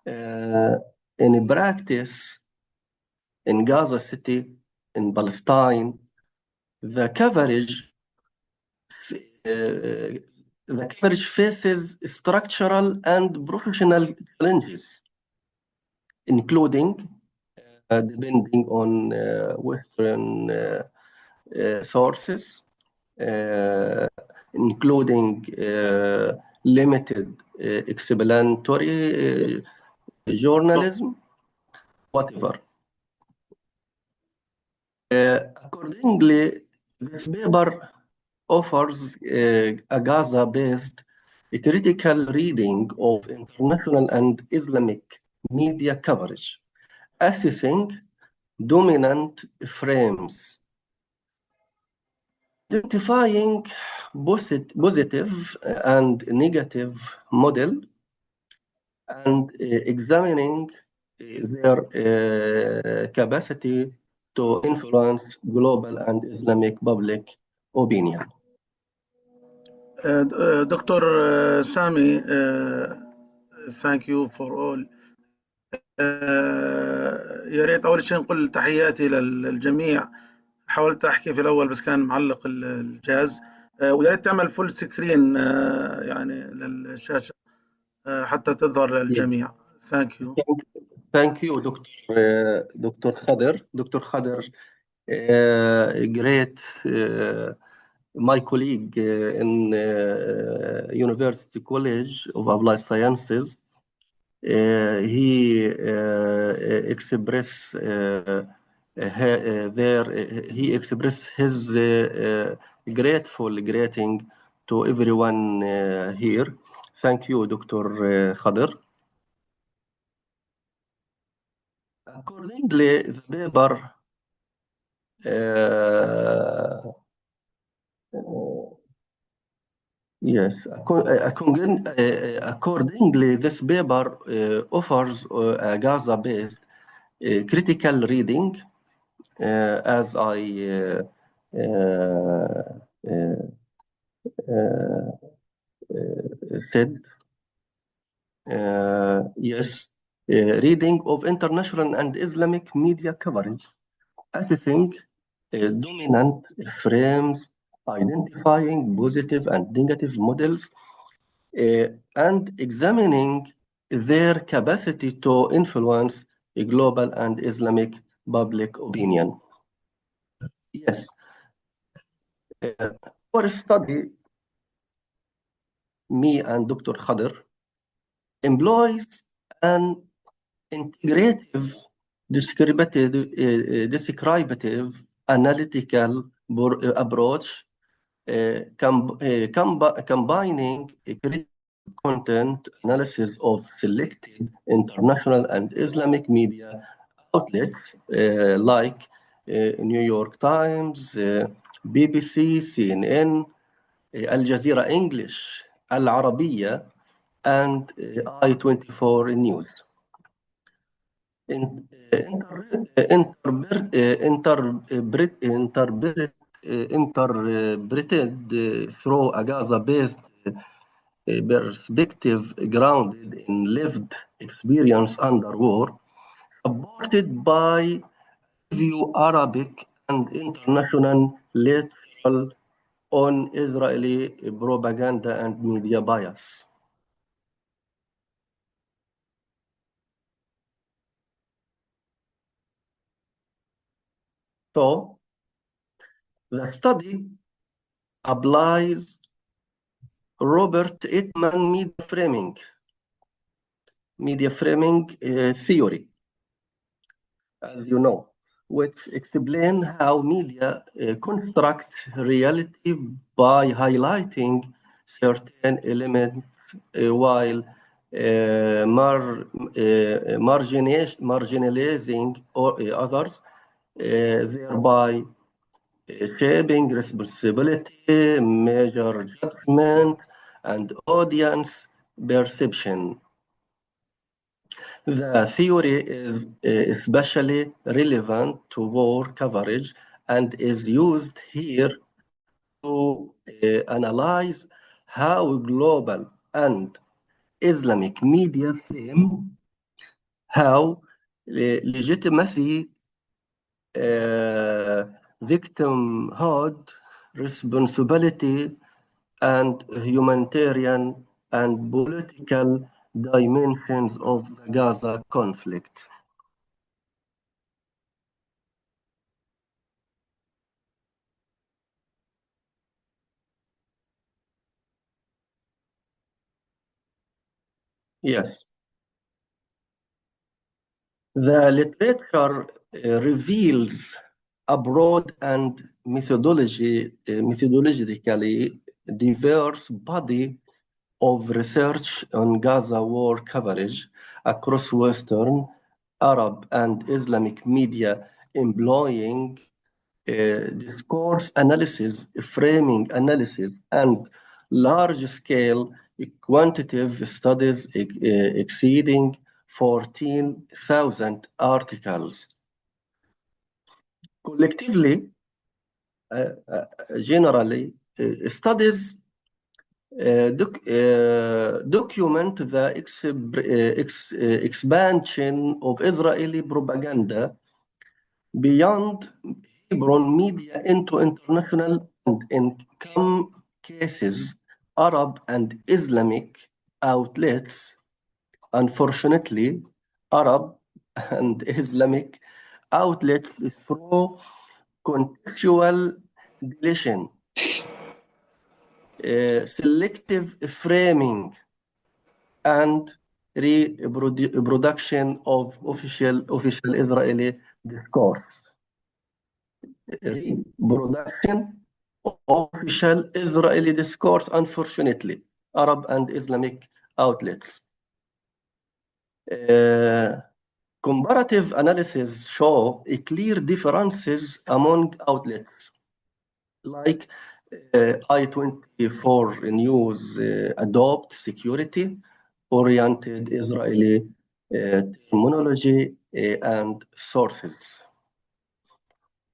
in practice, in Gaza City, in Palestine, the coverage faces structural and professional challenges, including, depending on Western sources, including limited explanatory journalism, whatever. Accordingly, this paper offers a Gaza-based critical reading of international and Islamic media coverage, assessing dominant frames, identifying positive and negative model, and examining their capacity to influence global and Islamic public opinion. Dr. Sami, thank you for all. يا ريت أول شيء نقول تحياتي للجميع. حاولت أحكي في الأول بس كان معلق الجهاز، ويا ريت تعمل فول سكرين يعني للشاشة حتى تظهر للجميع. Thank you. Thank you, Dr. Khader. Dr. Khader, great, my colleague in University College of Applied Sciences. He expressed his grateful greeting to everyone here. Thank you, Dr. Khader. Accordingly, the paper yes, accordingly, this paper offers a Gaza-based critical reading, as I said. Yes, reading of international and Islamic media coverage, assessing dominant frames, identifying positive and negative models, and examining their capacity to influence a global and Islamic public opinion. Yes. Our study, me and Dr. Khader, employs an integrative, descriptive analytical approach, combining critical content analysis of selected international and Islamic media outlets like New York Times, BBC, CNN, Al Jazeera English, Al Arabiya, and I-24 News. Interpreted through a Gaza-based perspective grounded in lived experience under war, supported by review Arabic and international literature on Israeli propaganda and media bias. So, the study applies Robert Eatman media framing theory, as you know, which explain how media construct reality by highlighting certain elements while marginalizing others, thereby shaping responsibility, measure judgment, and audience perception. The theory is especially relevant to war coverage and is used here to analyze how global and Islamic media frame how legitimacy, victimhood, responsibility, and humanitarian and political dimensions of the Gaza conflict. Yes. The literature reveals a broad and methodologically diverse body of research on Gaza war coverage across Western, Arab, and Islamic media, employing discourse analysis, framing analysis, and large-scale quantitative studies exceeding 14,000 articles. Collectively, generally, studies document the expansion of Israeli propaganda beyond Hebron media into international and, in some cases, Arab and Islamic outlets. Unfortunately, Arab and Islamic outlets through contextual deletion, selective framing, and reproduction of official Israeli discourse. Reproduction of official Israeli discourse, unfortunately, Arab and Islamic outlets. Comparative analysis show clear differences among outlets, like I-24 News adopt security-oriented Israeli terminology and sources.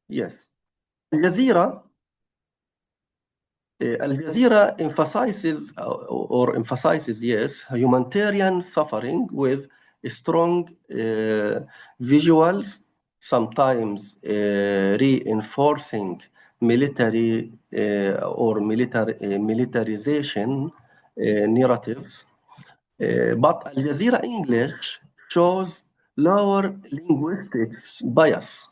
Yes. Al Jazeera emphasizes, yes, humanitarian suffering with strong visuals, sometimes reinforcing military or militarization narratives. But Al Jazeera English shows lower linguistics bias,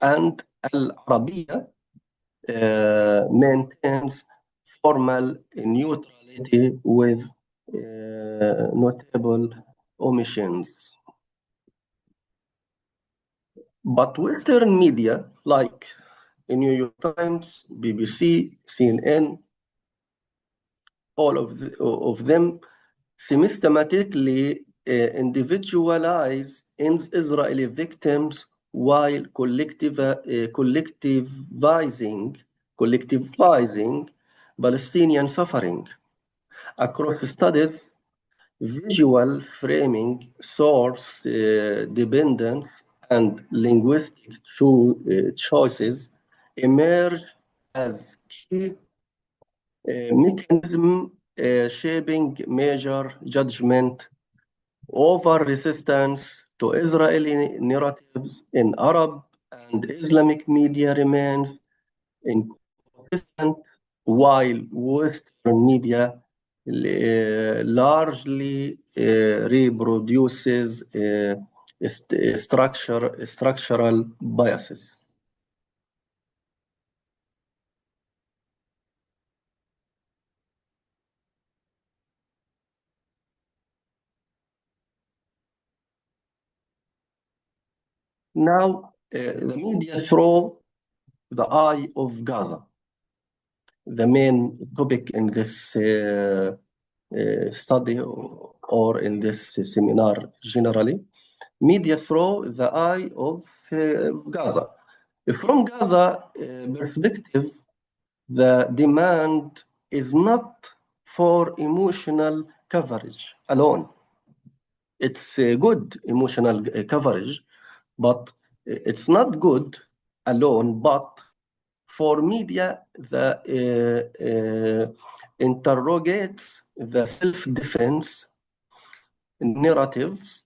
and Al Arabiya maintains formal neutrality with notable omissions. But Western media, like New York Times, BBC, CNN, all of them systematically individualize Israeli victims while collectivizing Palestinian suffering. Across studies, visual framing, source dependence, and linguistic choices emerge as key mechanism shaping major judgment over resistance to Israeli narratives in Arab and Islamic media remains inconsistent, while Western media largely reproduces structural biases. Now, the media through the eye of Gaza. The main topic in this study or in this seminar generally, media through the eye of Gaza. From Gaza perspective, the demand is not for emotional coverage alone. It's good emotional coverage, but it's not good alone, but for media that interrogates the self-defense narratives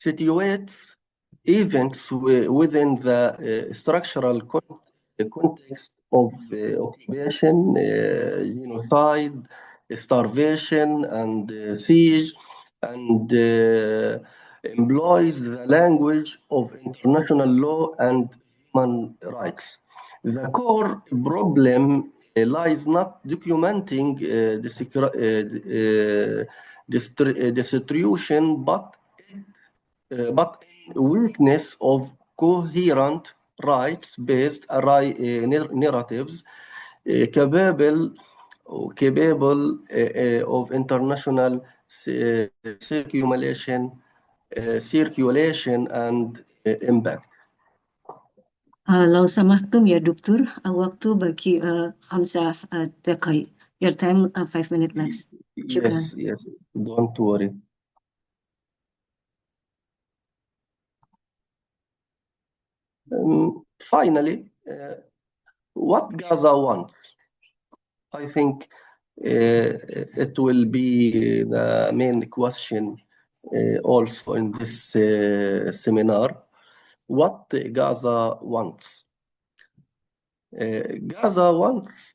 situates events within the structural context of occupation, genocide, starvation, and siege, and employs the language of international law and human rights. The core problem lies not documenting distribution, but weakness of coherent rights-based narratives capable of international circulation and impact. لو سمحتم يا دكتور الوقت باقي 5 دقائق. Your time 5 minutes left. شكرا. Yes, don't worry. Finally, what Gaza wants, I think it will be the main question also in this seminar. What Gaza wants? Gaza wants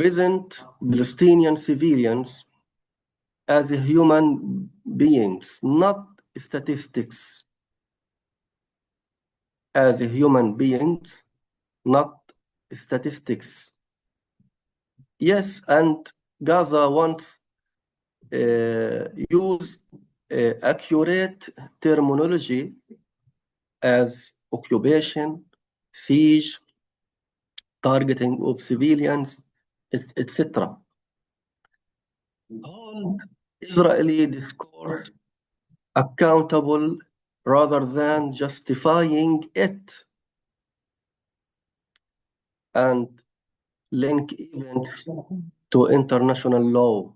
present Palestinian civilians as human beings, not statistics. As human beings, not statistics. Yes, and Gaza wants use accurate terminology as occupation, siege, targeting of civilians, etc. Hold Israeli discourse accountable rather than justifying it, and link events to international law.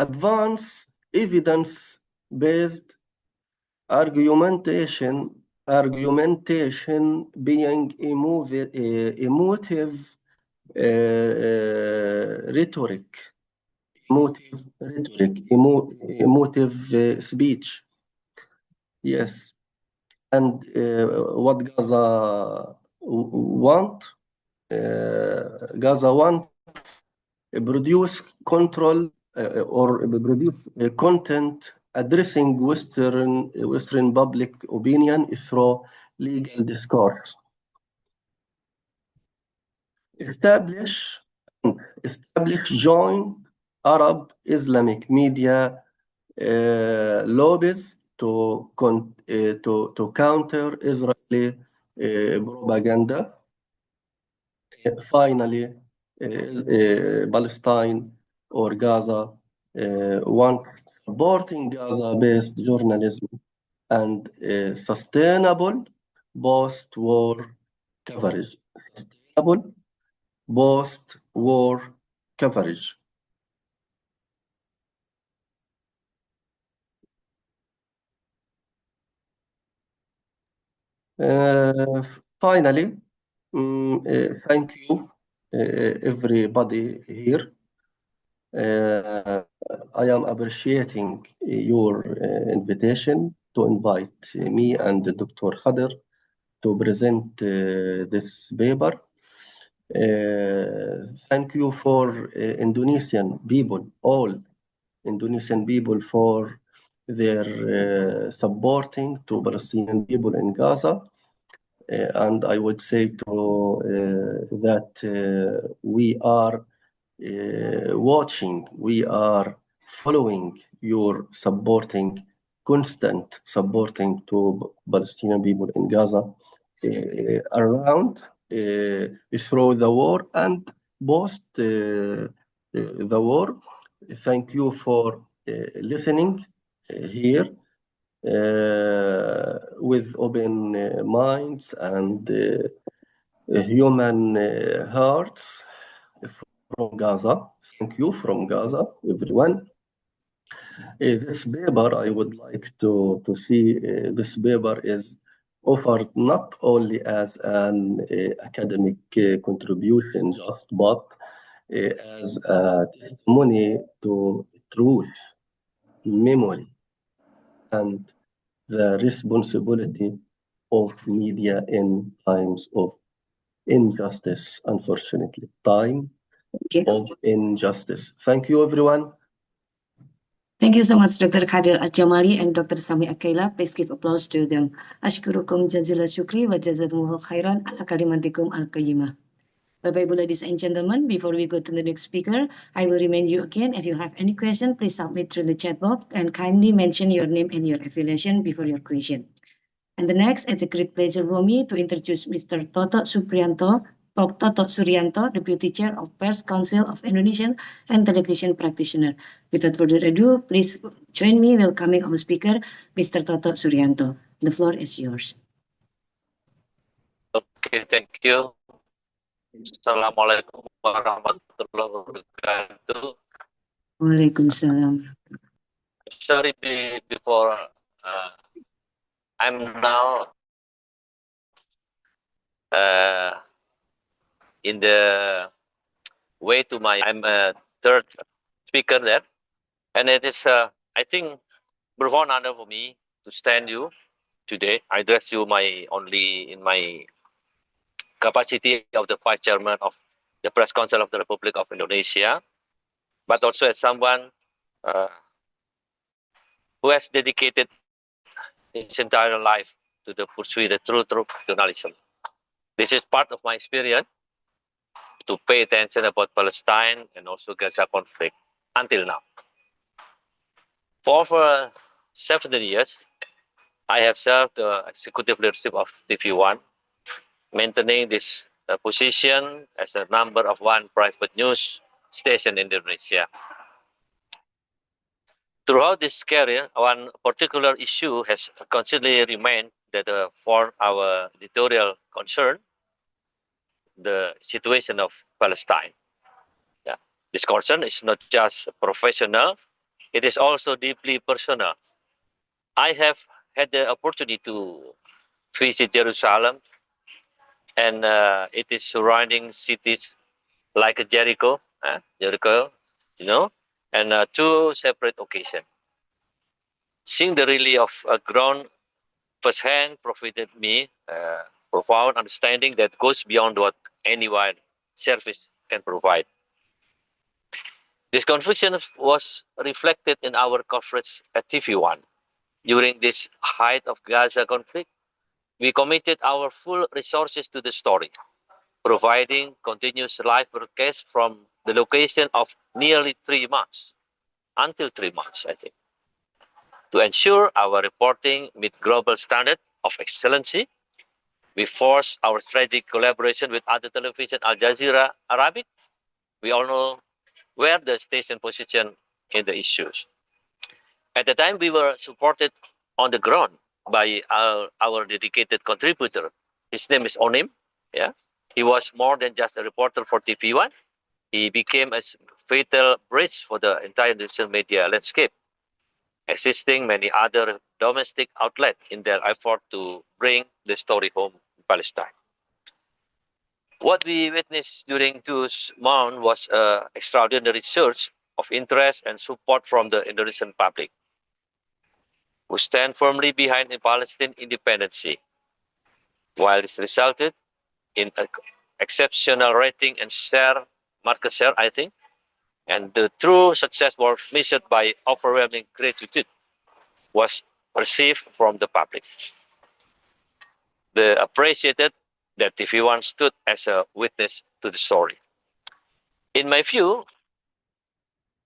Advance evidence-based argumentation being emotive rhetoric, emotive speech. Yes, and what Gaza want Gaza wants produce control or produce content addressing Western public opinion through legal discourse. Establish joint Arab Islamic media lobbies to counter Israeli propaganda. Finally, Palestine or Gaza wants supporting Gaza-based journalism and sustainable post-war coverage. Sustainable post-war coverage. Finally, thank you everybody here. I am appreciating your invitation to invite me and Dr. Khader to present this paper. Thank you for Indonesian people, all Indonesian people, for their supporting to Palestinian people in Gaza. And I would say that we are watching, we are following your constant supporting to Palestinian people in Gaza around through the war and post the war. Thank you for listening here with open minds and human hearts from Gaza. Thank you from Gaza, everyone. This paper, I would like to see this paper is offered not only as an academic contribution, but as a testimony to truth, memory, and the responsibility of media in times of injustice, unfortunately. Time of injustice. Thank you, everyone. Thank you so much, Dr. Khader Al-Jamali and Dr. Sami Akaila. Please give applause to them. Ashkurukum jazila syukri wa jazakumullahu khairan ala kalimatikum al-qayyimah. Bapak Ibu, ladies and gentlemen, before we go to the next speaker, I will remind you again, if you have any question, please submit through the chat box and kindly mention your name and your affiliation before your question. And the next, it's a great pleasure for me to introduce Mr. Toto Suryanto, Deputy Chair of Press Council of Indonesian and Television Practitioner. Without further ado, please join me welcoming our speaker, Mr. Toto Suryanto. The floor is yours. Okay, thank you. Assalamualaikum warahmatullahi wabarakatuh. Waalaikumsalam. Sorry, before I'm now in the way to I'm a third speaker there, and it is I think profound honor for me to stand you today. I address you only in my capacity of the Vice Chairman of the Press Council of the Republic of Indonesia, but also as someone who has dedicated his entire life to the pursuit of true journalism. This is part of my experience to pay attention about Palestine and also Gaza conflict until now. For over 17 years, I have served the executive leadership of TV1, maintaining this position as a number of one private news station in Indonesia. Throughout this career, one particular issue has constantly remained that for our editorial concern, the situation of Palestine. Yeah. This concern is not just professional, it is also deeply personal. I have had the opportunity to visit Jerusalem and its surrounding cities like Jericho, and two separate occasions. Seeing the relief of ground firsthand provided me profound understanding that goes beyond what any wire service can provide. This conviction was reflected in our coverage at TV1. During this height of Gaza conflict, we committed our full resources to the story, providing continuous live broadcasts from the location of nearly 3 months, until 3 months, I think. To ensure our reporting meet global standard of excellency, we forced our strategic collaboration with other television, Al Jazeera Arabic. We all know where the station position in the issues. At the time, we were supported on the ground by our dedicated contributor. His name is Onim. Yeah, he was more than just a reporter for TV1. He became a fatal bridge for the entire digital media landscape, assisting many other domestic outlets in their effort to bring the story home in Palestine. What we witnessed during those months was an extraordinary surge of interest and support from the Indonesian public, who stand firmly behind the Palestinian independence. While this resulted in an exceptional rating and market share, I think, and the true success was measured by overwhelming gratitude was received from the public. They appreciated that TV1 stood as a witness to the story. In my view,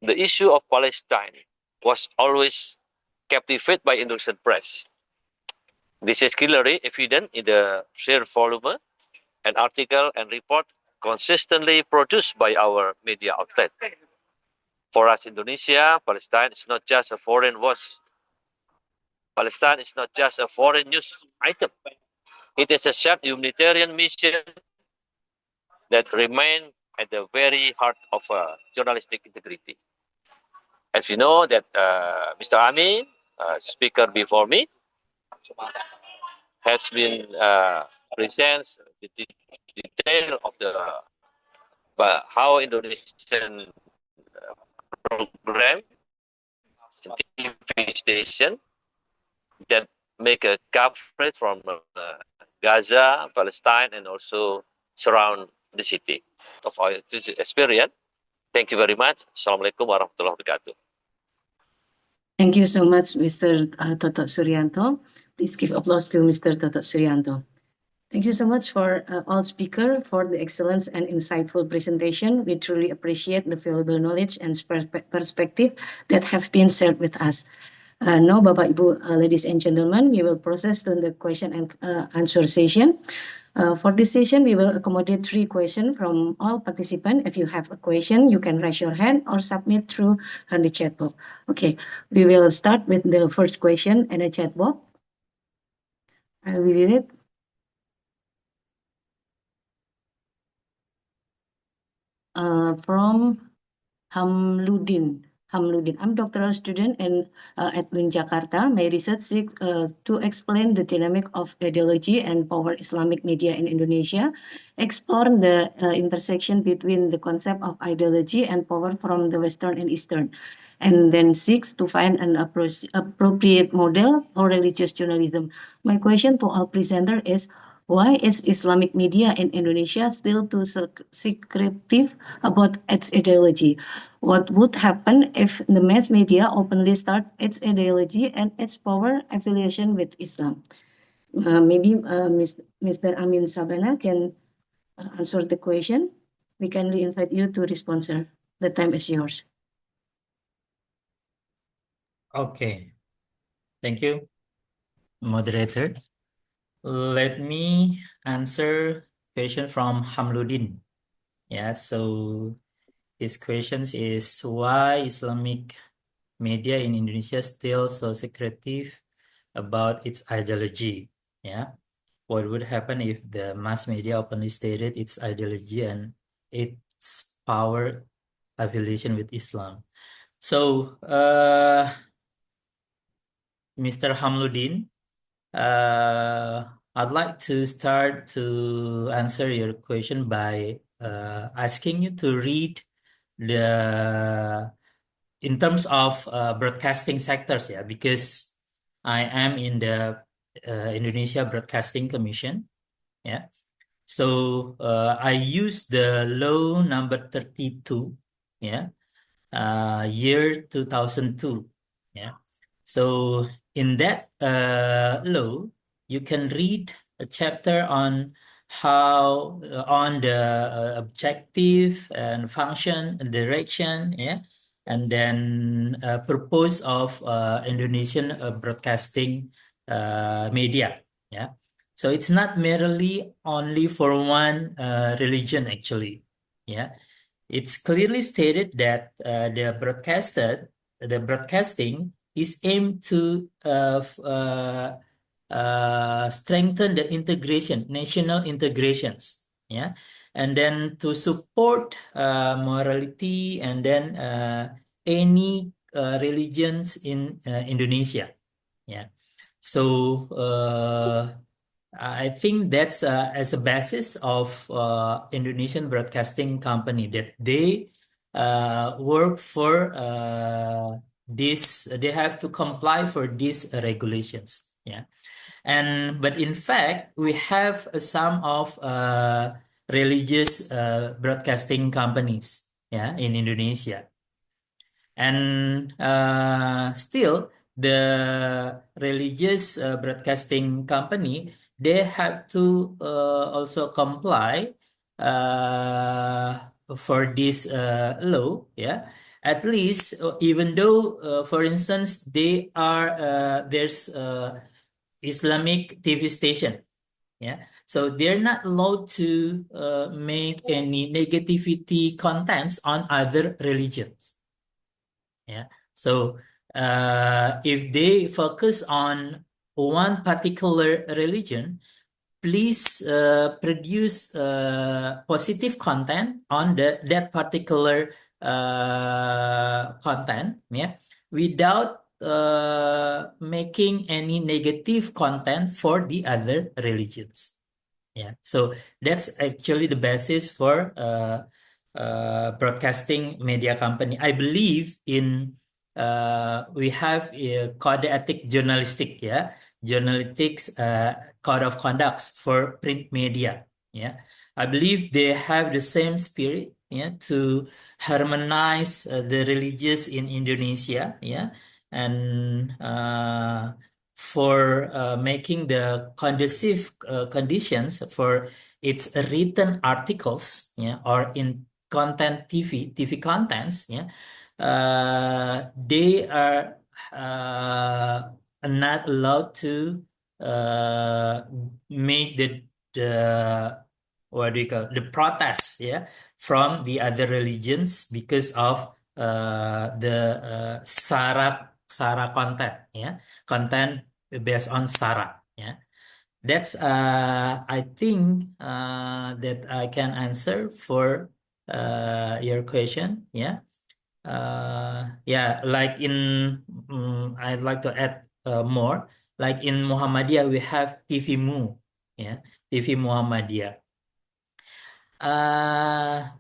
the issue of Palestine was always captivated by Indonesian press. This is clearly evident in the sheer volume and article and report consistently produced by our media outlet. For us, Indonesia, Palestine is not just a foreign watch. Palestine is not just a foreign news item. It is a shared humanitarian mission that remains at the very heart of journalistic integrity. As we know that Mr. Amin, speaker before me, has been presents the detail of the how Indonesian program TV station that make a coverage from Gaza, Palestine, and also surround the city of our experience. Thank you very much. Assalamualaikum warahmatullahi wabarakatuh. Thank you so much, Mr. Toto Suryanto. Please give applause to Mr. Toto Suryanto. Thank you so much for all speakers for the excellent and insightful presentation. We truly appreciate the valuable knowledge and perspective that have been shared with us. Now, Bapak Ibu, ladies and gentlemen, we will process to the question and answer session. For this session, we will accommodate 3 questions from all participants. If you have a question, you can raise your hand or submit through the chat box. Okay, we will start with the first question in the chat box. I will read it. From Hamludin. I'm doctoral student at UIN Jakarta. My research seeks to explain the dynamic of ideology and power Islamic media in Indonesia, explore the intersection between the concept of ideology and power from the Western and Eastern, and then seeks to find an appropriate model for religious journalism. My question to all presenters is, why is Islamic media in Indonesia still too secretive about its ideology? What would happen if the mass media openly start its ideology and its power affiliation with Islam? Maybe Mr. Amin Sabana can answer the question. We kindly invite you to respond, sir. The time is yours. Okay, thank you, moderator. Let me answer question from Hamludin. Yeah, so his questions is, why Islamic media in Indonesia still so secretive about its ideology? Yeah, what would happen if the mass media openly stated its ideology and its power affiliation with Islam? So, Mr. Hamludin, I'd like to start to answer your question by asking you to read in terms of broadcasting sectors, yeah, because I am in the Indonesia Broadcasting Commission, yeah. So I use the law number 32, yeah, year 2002, yeah. So in that law, you can read a chapter on how on the objective and function and direction, yeah, and then purpose of Indonesian broadcasting media, yeah. So it's not merely only for one religion, actually, yeah. It's clearly stated that the broadcasting is aimed to strengthen the integration, national integrations, yeah, and then to support morality and then any religions in Indonesia, yeah. So I think that's as a basis of Indonesian Broadcasting Company that they work for this. They have to comply for these regulations. Yeah, but in fact, we have some of religious broadcasting companies. Yeah, in Indonesia. And still, the religious broadcasting company, they have to also comply for this law, yeah. At least, even though, for instance, they are there's Islamic TV station, yeah. So they're not allowed to make any negativity contents on other religions. Yeah. So if they focus on one particular religion, please produce positive content on that particular content, yeah, without making any negative content for the other religions. Yeah, so that's actually the basis for broadcasting media company. I believe in we have a code ethic journalistic, yeah, journalistics code of conducts for print media. Yeah, I believe they have the same spirit, yeah, to harmonize the religious in Indonesia, yeah, and for making the conducive conditions for its written articles, yeah, or in content TV contents, yeah, they are not allowed to make the what do you call the protests, yeah, from the other religions because of the sara content, yeah, content based on sara, yeah. That's I think that I can answer for your question, yeah. Yeah, like in I'd like to add more. Like in Muhammadiyah, we have TV-Mu, yeah, TV Muhammadiyah.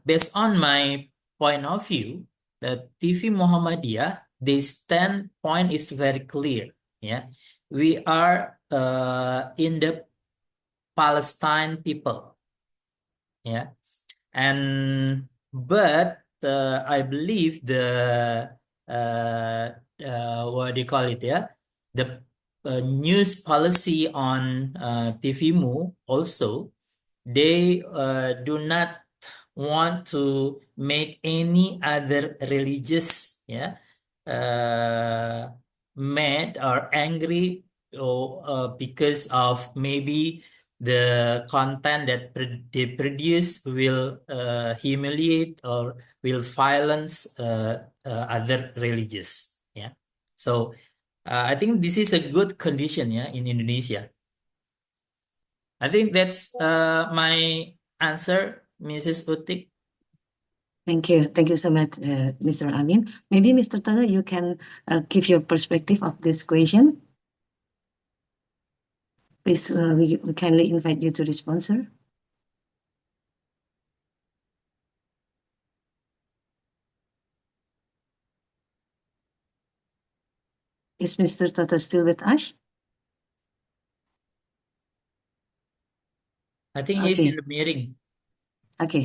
Based on my point of view, the TV Muhammadiyah, the standpoint is very clear. Yeah, we are in the Palestine people. Yeah, and but I believe the what do you call it? Yeah, the news policy on TV-Mu also, they do not want to make any other religious, yeah, mad or angry, or because of maybe the content that they produce will humiliate or will violence other religious, yeah. So I think this is a good condition, yeah, in Indonesia. I think that's my answer, Mrs. Utik. Thank you. Thank you so much, Mr. Amin. Maybe Mr. Toto, you can give your perspective of this question. Please, we kindly invite you to respond, sir. Is Mr. Toto still with us? I think he's in Okay. the meeting. Okay.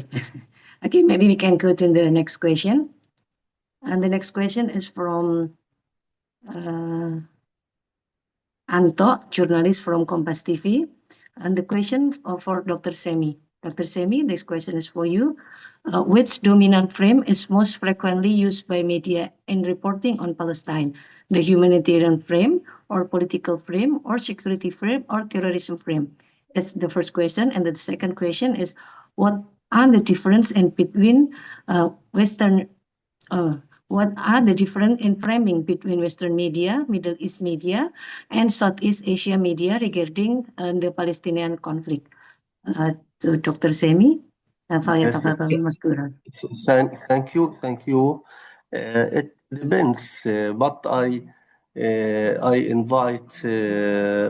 Okay, maybe we can go to the next question. And the next question is from Anto, journalist from Kompas TV. And the question for Dr. Semi. Dr. Semi, this question is for you. Which dominant frame is most frequently used by media in reporting on Palestine? The humanitarian frame, or political frame, or security frame, or terrorism frame? That's the first question. And the second question is, what are the difference in between what are the difference in framing between Western media, Middle East media, and Southeast Asia media regarding the Palestinian conflict? To Dr. Semi, فليتفضل مشكورا. Thank you. It depends, but I invite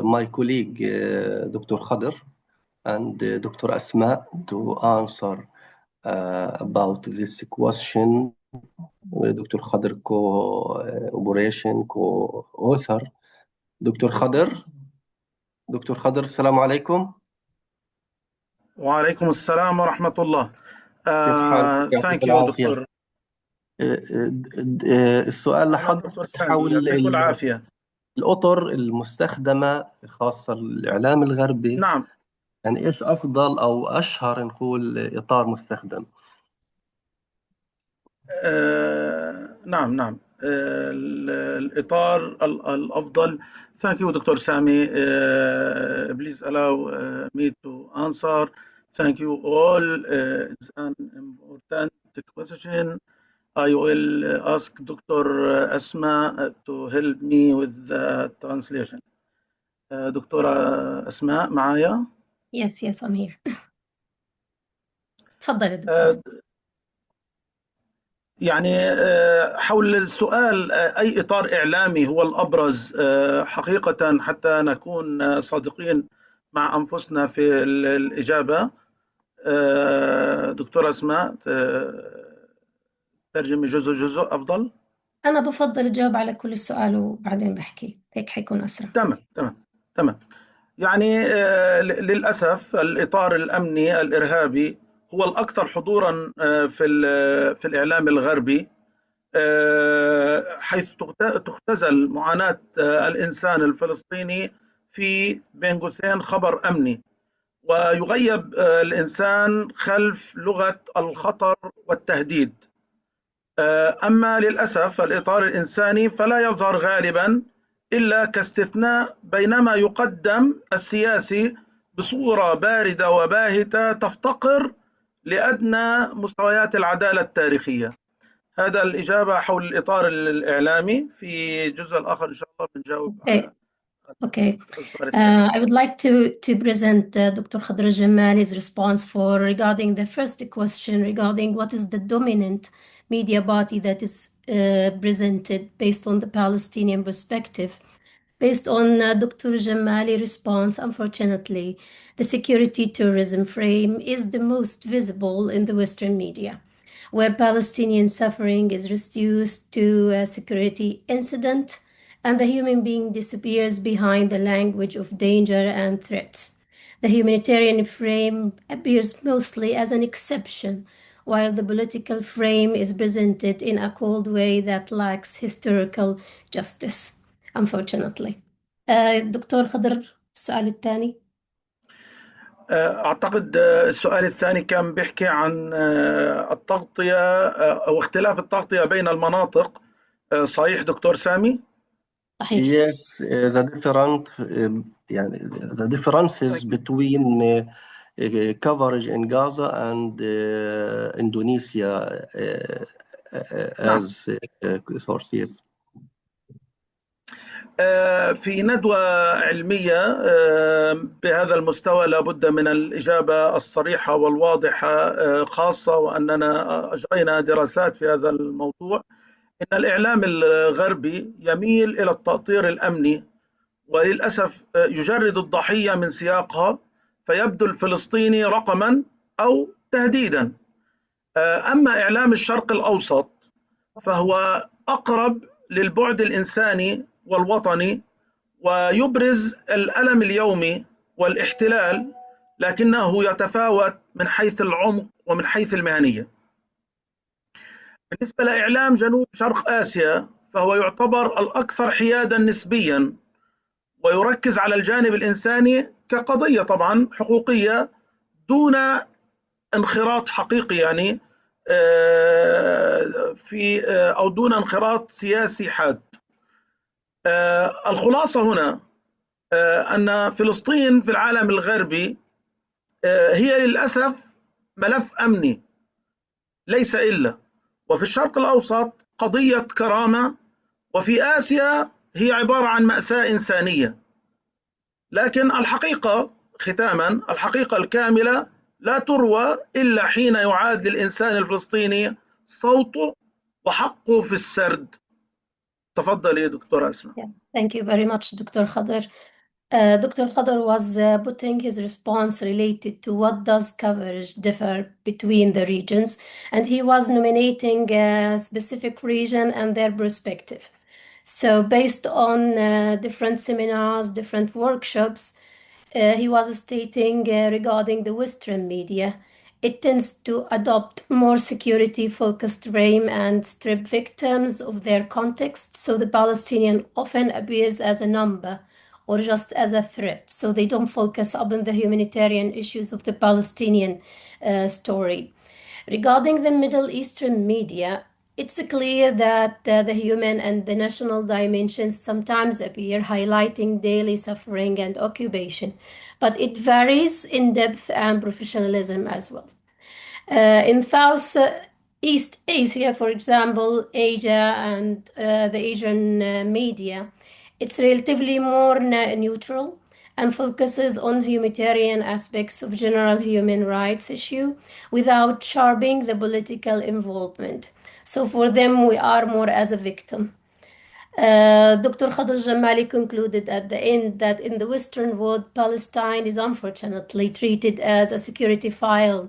my colleague Dr. Khader and Dr. Asma to answer about this question. Dr. Khader co-operation, co-author. Dr. Khader, السلام عليكم. وعليكم السلام ورحمة الله. كيف حالك؟ Thank يعطيك you العافية. دكتور. السؤال تمام لحضرتك دكتور سامي، حول يعطيك العافية. الأطر المستخدمة خاصة الإعلام الغربي. نعم. يعني إيش أفضل أو أشهر نقول إطار مستخدم؟ نعم. الإطار الأفضل. Thank you دكتور سامي. Please allow me to answer. Thank you all. It's an important question. I will ask Dr. Asma to help me with the translation. دكتورة أسماء معايا؟ Yes, I'm here. تفضل يا دكتور. يعني حول السؤال أي إطار إعلامي هو الأبرز حقيقة حتى نكون صادقين مع أنفسنا في الإجابة. دكتورة أسماء ترجمي جزء أفضل. أنا بفضل أجاوب على كل السؤال وبعدين بحكي، هيك حيكون أسرع. تمام. يعني للأسف الإطار الأمني الإرهابي هو الأكثر حضورا في الإعلام الغربي، حيث تختزل معاناة الإنسان الفلسطيني في بين قوسين خبر أمني، ويغيب الإنسان خلف لغة الخطر والتهديد. أما للأسف الإطار الإنساني فلا يظهر غالبا إلا كاستثناء، بينما يقدم السياسي بصورة باردة وباهتة تفتقر لأدنى مستويات العدالة التاريخية. هذا الإجابة حول الإطار الإعلامي. في الجزء الآخر إن شاء الله بنجاوب. Okay. I would like to present Dr. Khader Jamali's response regarding the first question regarding what is the dominant media body that is presented based on the Palestinian perspective. Based on Dr. Jamali's response, unfortunately, the security tourism frame is the most visible in the Western media, where Palestinian suffering is reduced to a security incident and the human being disappears behind the language of danger and threats. The humanitarian frame appears mostly as an exception, while the political frame is presented in a cold way that lacks historical justice, unfortunately. دكتور خضر، السؤال الثاني. أعتقد السؤال الثاني كان بيحكي عن التغطية أو اختلاف التغطية بين المناطق. صحيح دكتور سامي؟ صحيح. Yes, the differences between coverage in Gaza and Indonesia as sources. في ندوة علمية بهذا المستوى لابد من الإجابة الصريحة والواضحة، خاصة وأننا أجرينا دراسات في هذا الموضوع. إن الإعلام الغربي يميل إلى التأطير الأمني، وللأسف يجرد الضحية من سياقها فيبدو الفلسطيني رقما أو تهديدا. أما إعلام الشرق الأوسط فهو أقرب للبعد الإنساني والوطني، ويبرز الألم اليومي والاحتلال لكنه يتفاوت من حيث العمق ومن حيث المهنية. بالنسبة لإعلام جنوب شرق آسيا فهو يعتبر الأكثر حياداً نسبياً، ويركز على الجانب الإنساني كقضية طبعاً حقوقية دون انخراط حقيقي، يعني في أو دون انخراط سياسي حاد. الخلاصة هنا أن فلسطين في العالم الغربي هي للأسف ملف أمني ليس إلا، وفي الشرق الأوسط قضية كرامة، وفي آسيا هي عبارة عن مأساة إنسانية. لكن الحقيقة ختاما، الحقيقة الكاملة لا تروى إلا حين يعاد للإنسان الفلسطيني صوته وحقه في السرد. تفضلي دكتورة أسماء. Thank you very much, Dr. Khader. Dr. Khader was putting his response related to what does coverage differ between the regions, and he was nominating a specific region and their perspective. So based on different seminars, different workshops, he was stating regarding the Western media, it tends to adopt more security-focused frame and strip victims of their context, so the Palestinian often appears as a number or just as a threat, so they don't focus on the humanitarian issues of the Palestinian story. Regarding the Middle Eastern media, it's clear that the human and the national dimensions sometimes appear, highlighting daily suffering and occupation, but it varies in depth and professionalism as well. In Southeast Asia, for example, Asia and the Asian media, it's relatively more neutral and focuses on humanitarian aspects of general human rights issue without sharpening the political involvement. So for them, we are more as a victim. Dr. Khader Jamali concluded at the end that in the Western world, Palestine is unfortunately treated as a security file.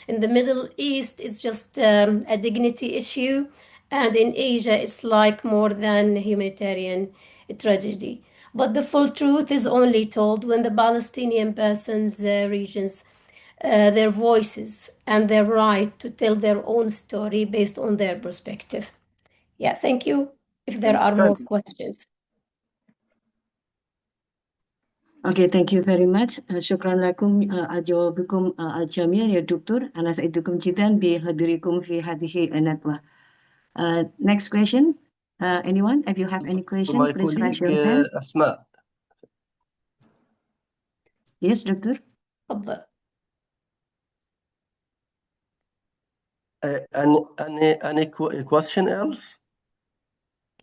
In the Middle East, it's just a dignity issue. And in Asia, it's like more than humanitarian tragedy. But the full truth is only told when the Palestinian persons' regions, their voices and their right to tell their own story based on their perspective. Yeah, thank you. If there are more questions. Okay, thank you very much. شكرا لكم على جوابكم الجميل يا دكتور. أنا سعيدكم جدا بحضوركم في هذه الندوة. Next question. Anyone? If you have any question, My please raise colleague your hand. أسماء. Yes, doctor. تفضل. Any question else?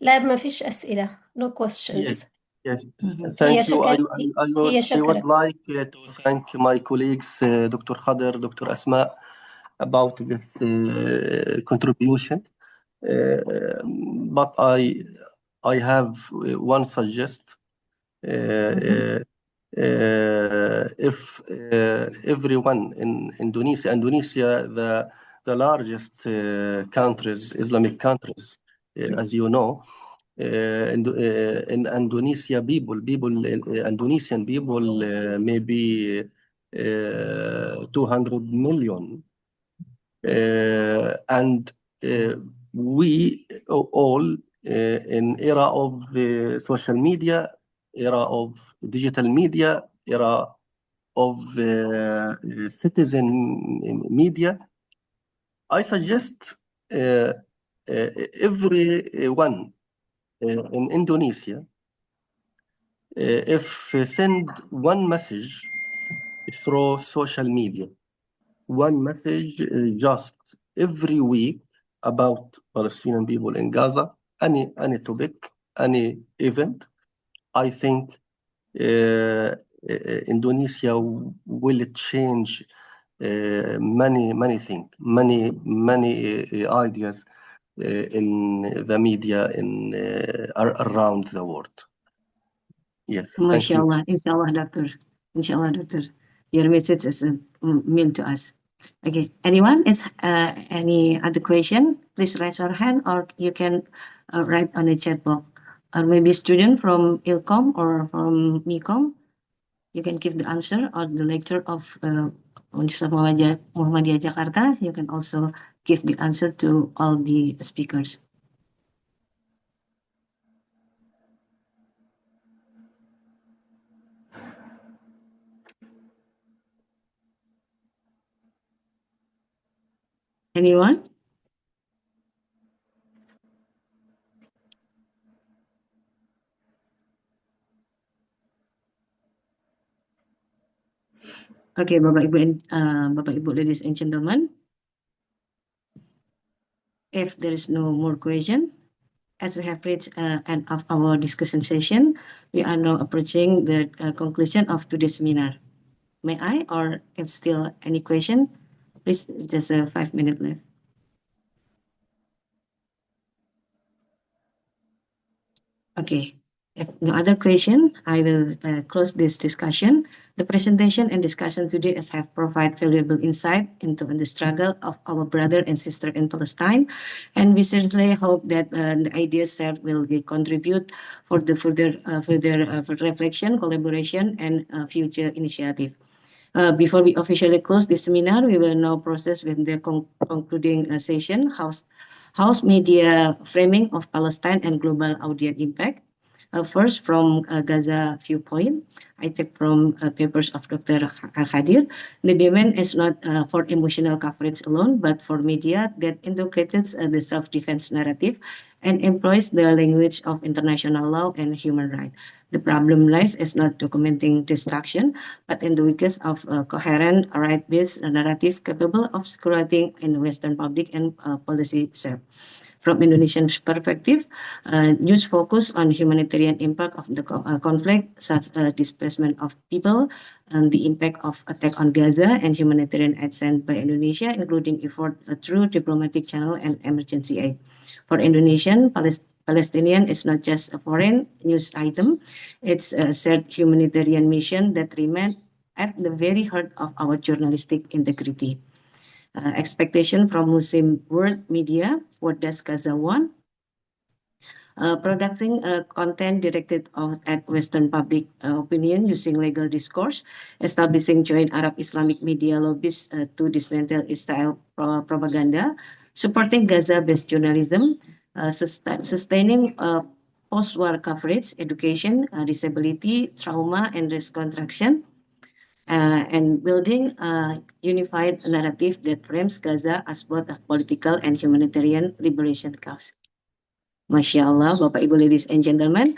لا ما فيش أسئلة. No questions. Yes. هي Thank you. شكرت. I would like to thank my colleagues, Dr. Khader, Dr. Asma, about this contribution. But I have one suggestion. If everyone in Indonesia, the largest countries, Islamic countries, as you know, in Indonesia, Indonesian people, maybe 200 million, and we all in era of social media, era of digital media, era of citizen media, I suggest everyone in Indonesia, if send one message through social media, one message just every week about Palestinian people in Gaza, any topic, any event, I think Indonesia will change many things, many ideas in the media around the world. Yes, thank you. MashaAllah, inshallah, doctor. Inshallah, doctor. Your message is mean to us. Okay, anyone is any other question? Please raise your hand, or you can write on the chat box. Or maybe student from ILCOM or from MICOM. you can give the answer, or the lecturer of Universitas Muhammadiyah Jakarta, you can also give the answer to all the speakers. Anyone? Okay, Bapak Ibu, ladies and gentlemen, if there is no more question, as we have reached end of our discussion session, we are now approaching the conclusion of today's seminar. May I, or if still any question, please, just 5 minutes left. Okay, if no other question, I will close this discussion. The presentation and discussion today have provided valuable insight into the struggle of our brother and sister in Palestine, and we certainly hope that the ideas shared will contribute for the further reflection, collaboration, and future initiative. Before we officially close this seminar, we will now process with the concluding session, House Media Framing of Palestine and Global Audience Impact. First, from Gaza viewpoint, I take from papers of Dr. Khadir. The demand is not for emotional coverage alone, but for media that integrates the self-defense narrative and employs the language of international law and human rights. The problem lies is not documenting destruction, but in the weakness of a coherent, right-based narrative capable of circulating in Western public and policy sphere. From Indonesian perspective, news focus on humanitarian impact of the conflict, such as displacement of people, and the impact of attack on Gaza and humanitarian aid sent by Indonesia, including effort through diplomatic channel and emergency aid. For Indonesian, Palestinian is not just a foreign news item, it's a shared humanitarian mission that remains at the very heart of our journalistic integrity. Expectation from Muslim world media, what does Gaza want? Producing content directed at Western public opinion using legal discourse, establishing joint Arab Islamic media lobbies to dismantle Israel propaganda, supporting Gaza-based journalism, sustaining post-war coverage, education, disability, trauma, and reconstruction, and building a unified narrative that frames Gaza as both a political and humanitarian liberation cause. Masya Allah, Bapak Ibu, ladies and gentlemen,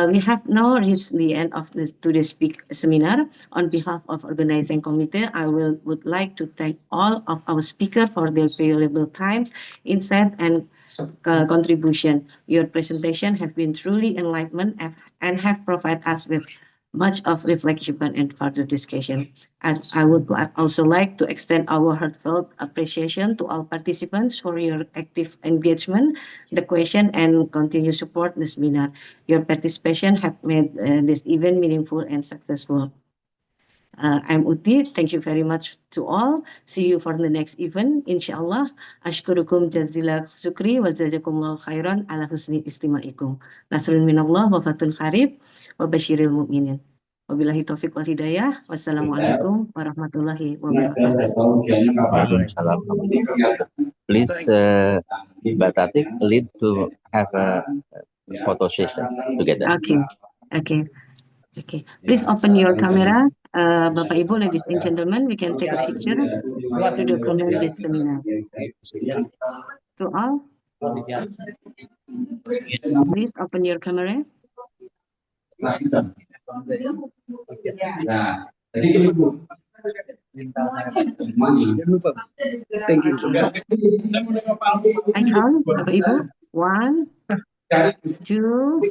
we have now reached the end of today's seminar. On behalf of organizing committee, I would like to thank all of our speakers for their valuable time, insight, and contribution. Your presentation have been truly enlightenment and have provided us with much of reflection and further discussion. And I would also like to extend our heartfelt appreciation to all participants for your active engagement, the question, and continued support in this seminar. Your participation has made this event meaningful and successful. I'm Uti. Thank you very much to all. See you for the next event, inshallah. Ashkurukum jazila syukri wa jazakumullahu khairan ala husni istimaikum. Nasrun minallah wa fatun kharib wa basyiril mu'minin. Wabillahi taufiq wal hidayah. Wassalamualaikum warahmatullahi wabarakatuh. Please, Mbak Tatik, lead to have a photo session together. Okay. Please open your camera. Bapak Ibu, ladies and gentlemen, we can take a picture to document this seminar. To all, please open your camera. Thank you. I count, Bapak Ibu. 1, 2,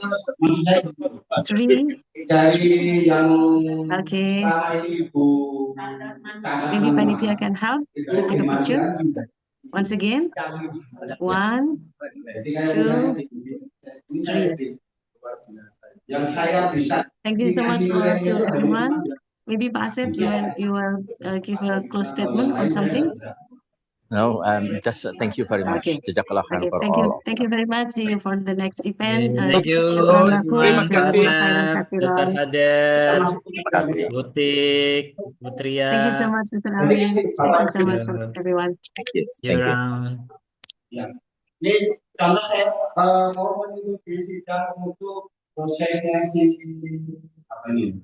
3. Okay. Maybe panitia can help to take a picture. Once again. 1, 2, 3. Thank you so much to everyone. Maybe Pak Asep, you will give a close statement or something. No, just thank you very much. Okay. Jazakallah khair Okay, for thank you. all. Thank you very much. See you for the next event. Thank you, Syukran lakum. Terima Mas kasih. Asep, Dr. Hader, Terima kasih. Butik, Putria. Thank you so much, Mr. Amin. Thank you so much, everyone. Thank you. See you Thank you. around. Ini contoh saya mau menunjukkan untuk proses yang apa ini